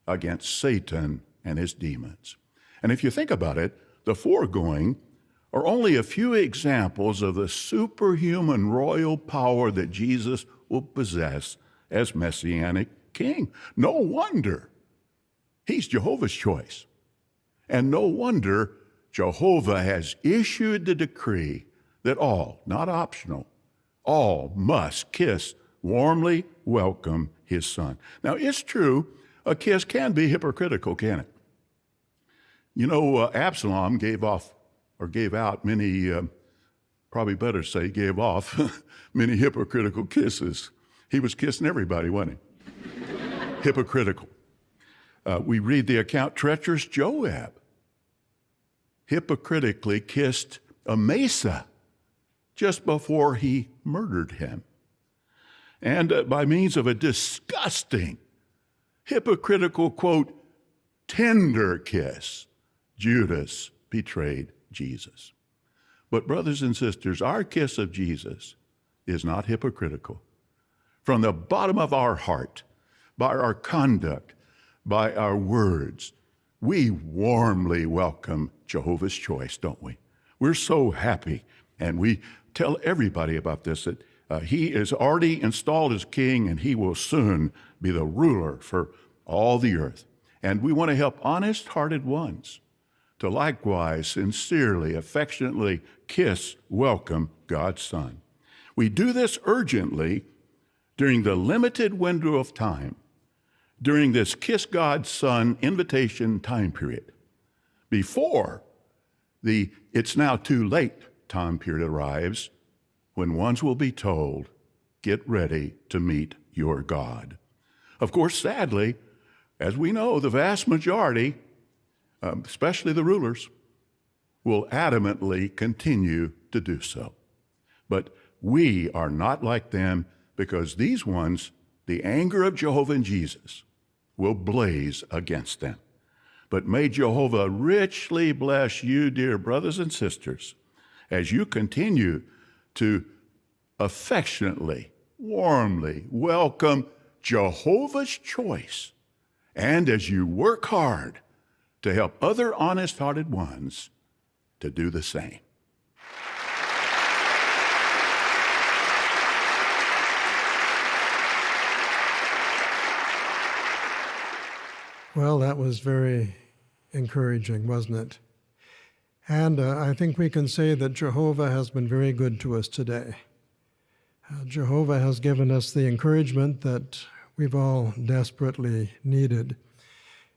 against Satan and his demons. And if you think about it, the foregoing are only a few examples of the superhuman royal power that Jesus will possess as Messianic King. No wonder he's Jehovah's choice. And no wonder Jehovah has issued the decree that all, not optional, all must kiss, warmly welcome his son. Now, it's true, a kiss can be hypocritical, can it? You know, Absalom gave out many, probably better say gave off many hypocritical kisses. He was kissing everybody, wasn't he? Hypocritical. We read the account, treacherous Joab hypocritically kissed Amasa just before he murdered him. And by means of a disgusting, hypocritical, quote, tender kiss, Judas betrayed Jesus. But brothers and sisters, our kiss of Jesus is not hypocritical. From the bottom of our heart, by our conduct, by our words, we warmly welcome Jehovah's choice, don't we? We're so happy, and we tell everybody about this, that he is already installed as king, and he will soon be the ruler for all the earth. And we want to help honest-hearted ones to likewise, sincerely, affectionately kiss, welcome God's Son. We do this urgently during the limited window of time, during this Kiss God's Son invitation time period, before the it's now too late time period arrives, when ones will be told, get ready to meet your God. Of course, sadly, as we know, the vast majority, especially the rulers, will adamantly continue to do so. But we are not like them, because these ones, the anger of Jehovah and Jesus, will blaze against them. But may Jehovah richly bless you, dear brothers and sisters, as you continue to affectionately, warmly welcome Jehovah's choice, and as you work hard to help other honest-hearted ones to do the same. Well, that was very encouraging, wasn't it? And I think we can say that Jehovah has been very good to us today. Jehovah has given us the encouragement that we've all desperately needed.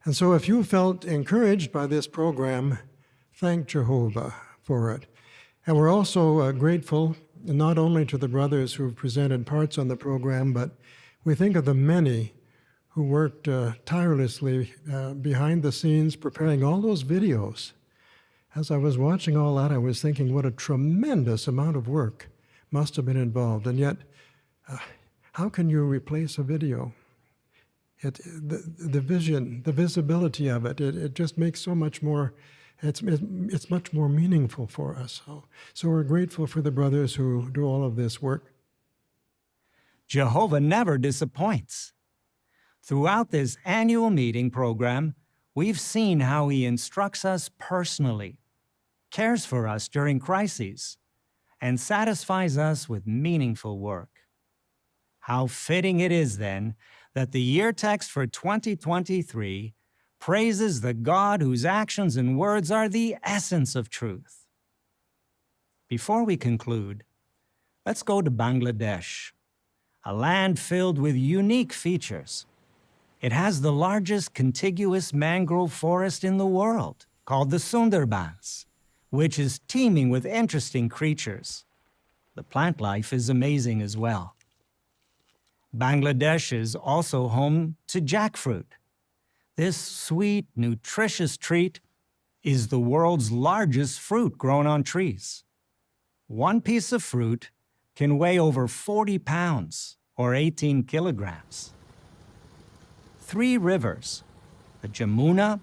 And so if you felt encouraged by this program, thank Jehovah for it. And we're also grateful not only to the brothers who've presented parts on the program, but we think of the many who worked tirelessly behind the scenes preparing all those videos. As I was watching all that, I was thinking what a tremendous amount of work must have been involved. And yet, how can you replace a video? The vision, the visibility of it, it just makes so much more, it's much more meaningful for us. So we're grateful for the brothers who do all of this work. Jehovah never disappoints. Throughout this annual meeting program, we've seen how he instructs us personally, cares for us during crises, and satisfies us with meaningful work. How fitting it is, then, that the year text for 2023 praises the God whose actions and words are the essence of truth. Before we conclude, let's go to Bangladesh, a land filled with unique features. It has the largest contiguous mangrove forest in the world, called the Sundarbans, which is teeming with interesting creatures. The plant life is amazing as well. Bangladesh is also home to jackfruit. This sweet, nutritious treat is the world's largest fruit grown on trees. One piece of fruit can weigh over 40 pounds, or 18 kilograms. 3 rivers, the Jamuna,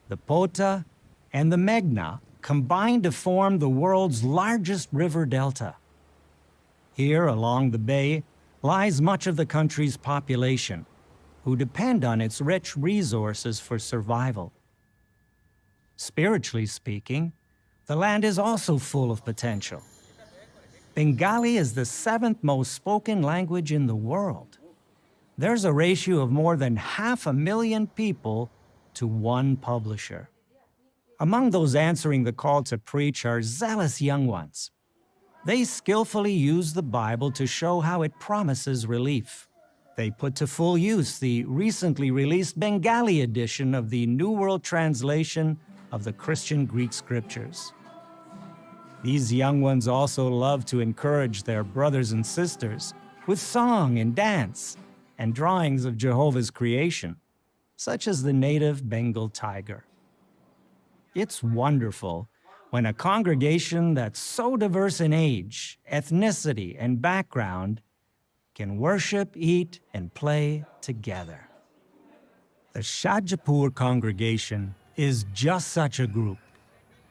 the Pota, and the Meghna, combine to form the world's largest river delta. Here, along the bay, lies much of the country's population, who depend on its rich resources for survival. Spiritually speaking, the land is also full of potential. Bengali is the 7th most spoken language in the world. There's a ratio of more than 500,000 people to 1 publisher. Among those answering the call to preach are zealous young ones. They skillfully use the Bible to show how it promises relief. They put to full use the recently released Bengali edition of the New World Translation of the Christian Greek Scriptures. These young ones also love to encourage their brothers and sisters with song and dance and drawings of Jehovah's creation, such as the native Bengal tiger. It's wonderful when a congregation that's so diverse in age, ethnicity, and background can worship, eat, and play together. The Shajapur congregation is just such a group,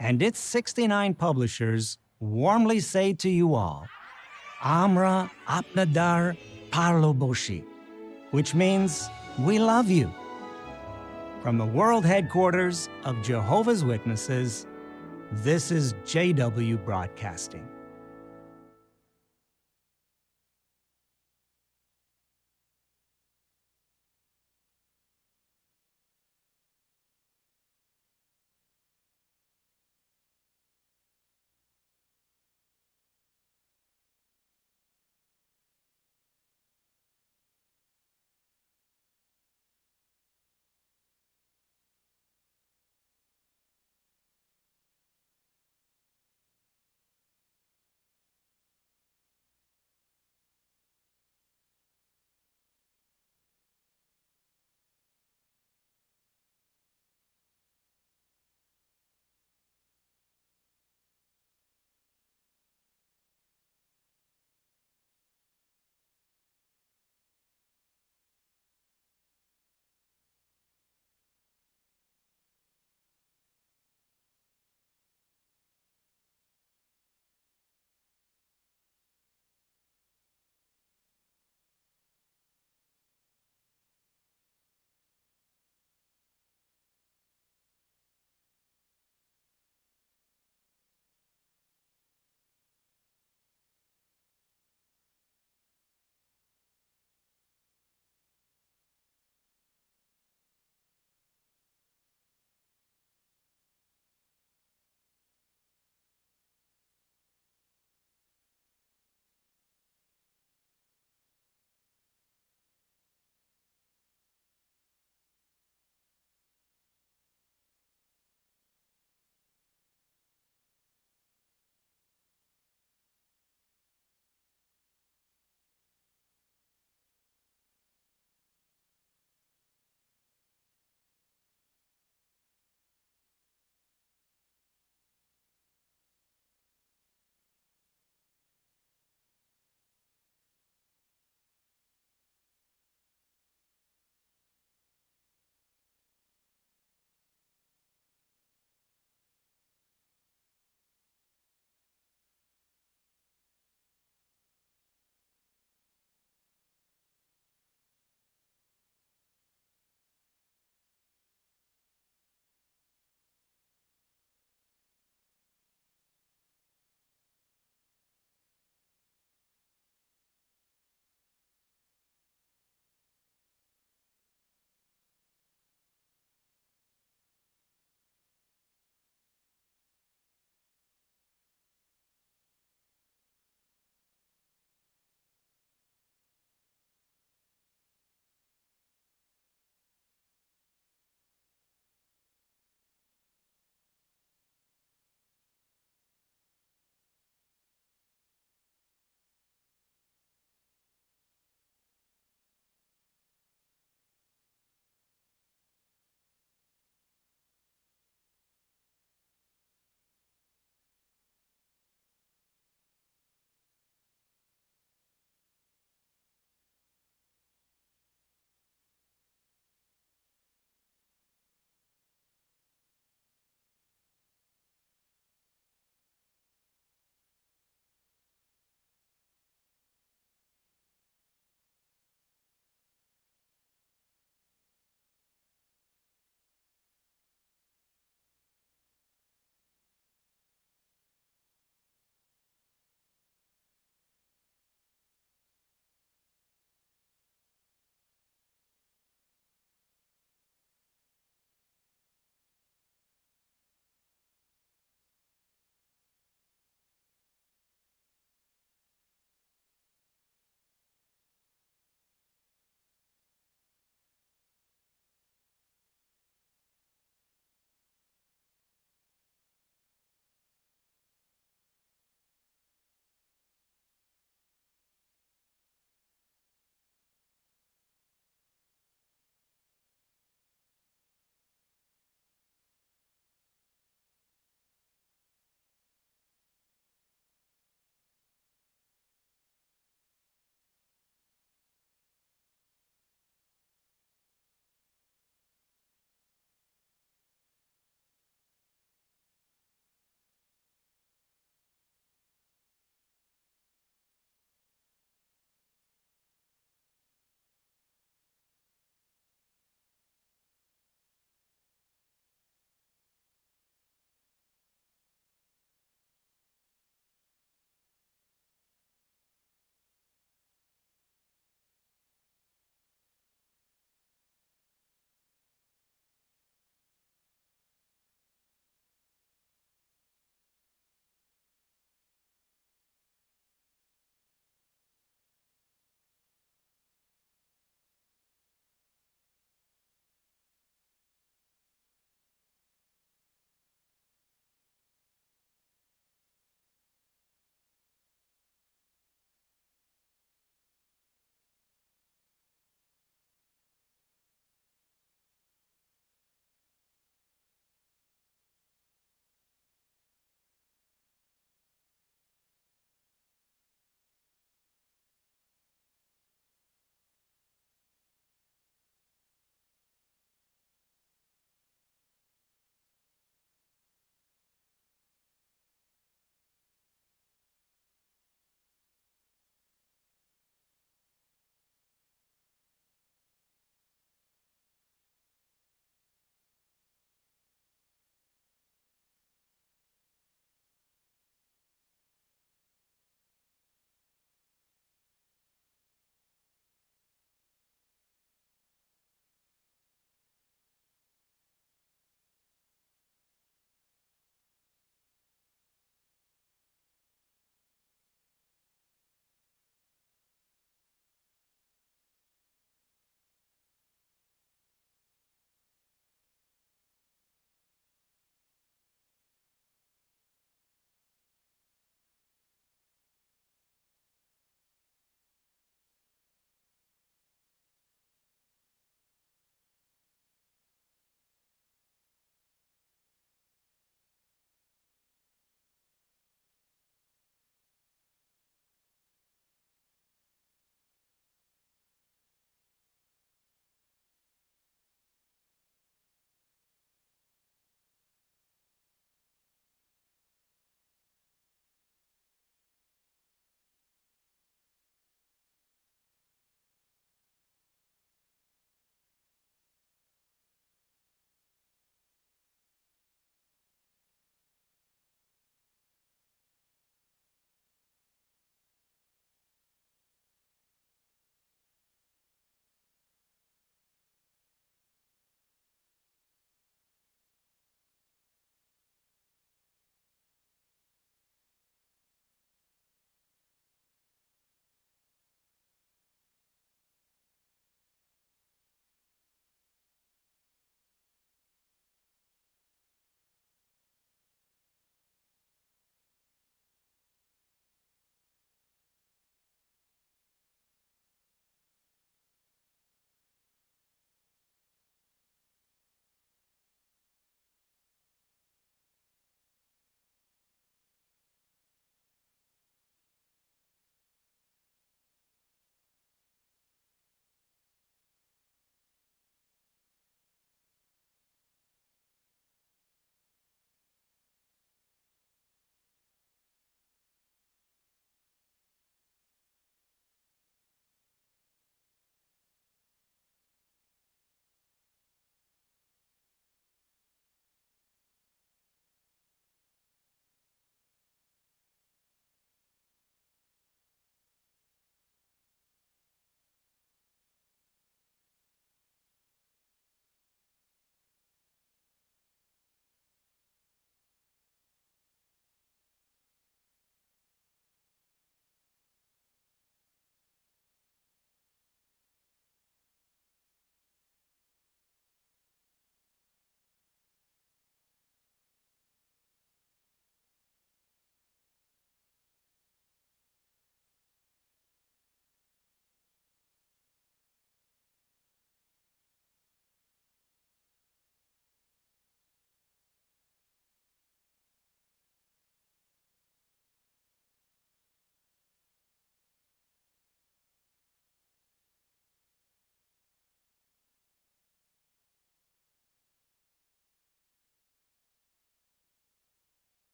and its 69 publishers warmly say to you all, Amra Apnadar Parloboshi, which means, we love you. From the world headquarters of Jehovah's Witnesses, this is JW Broadcasting.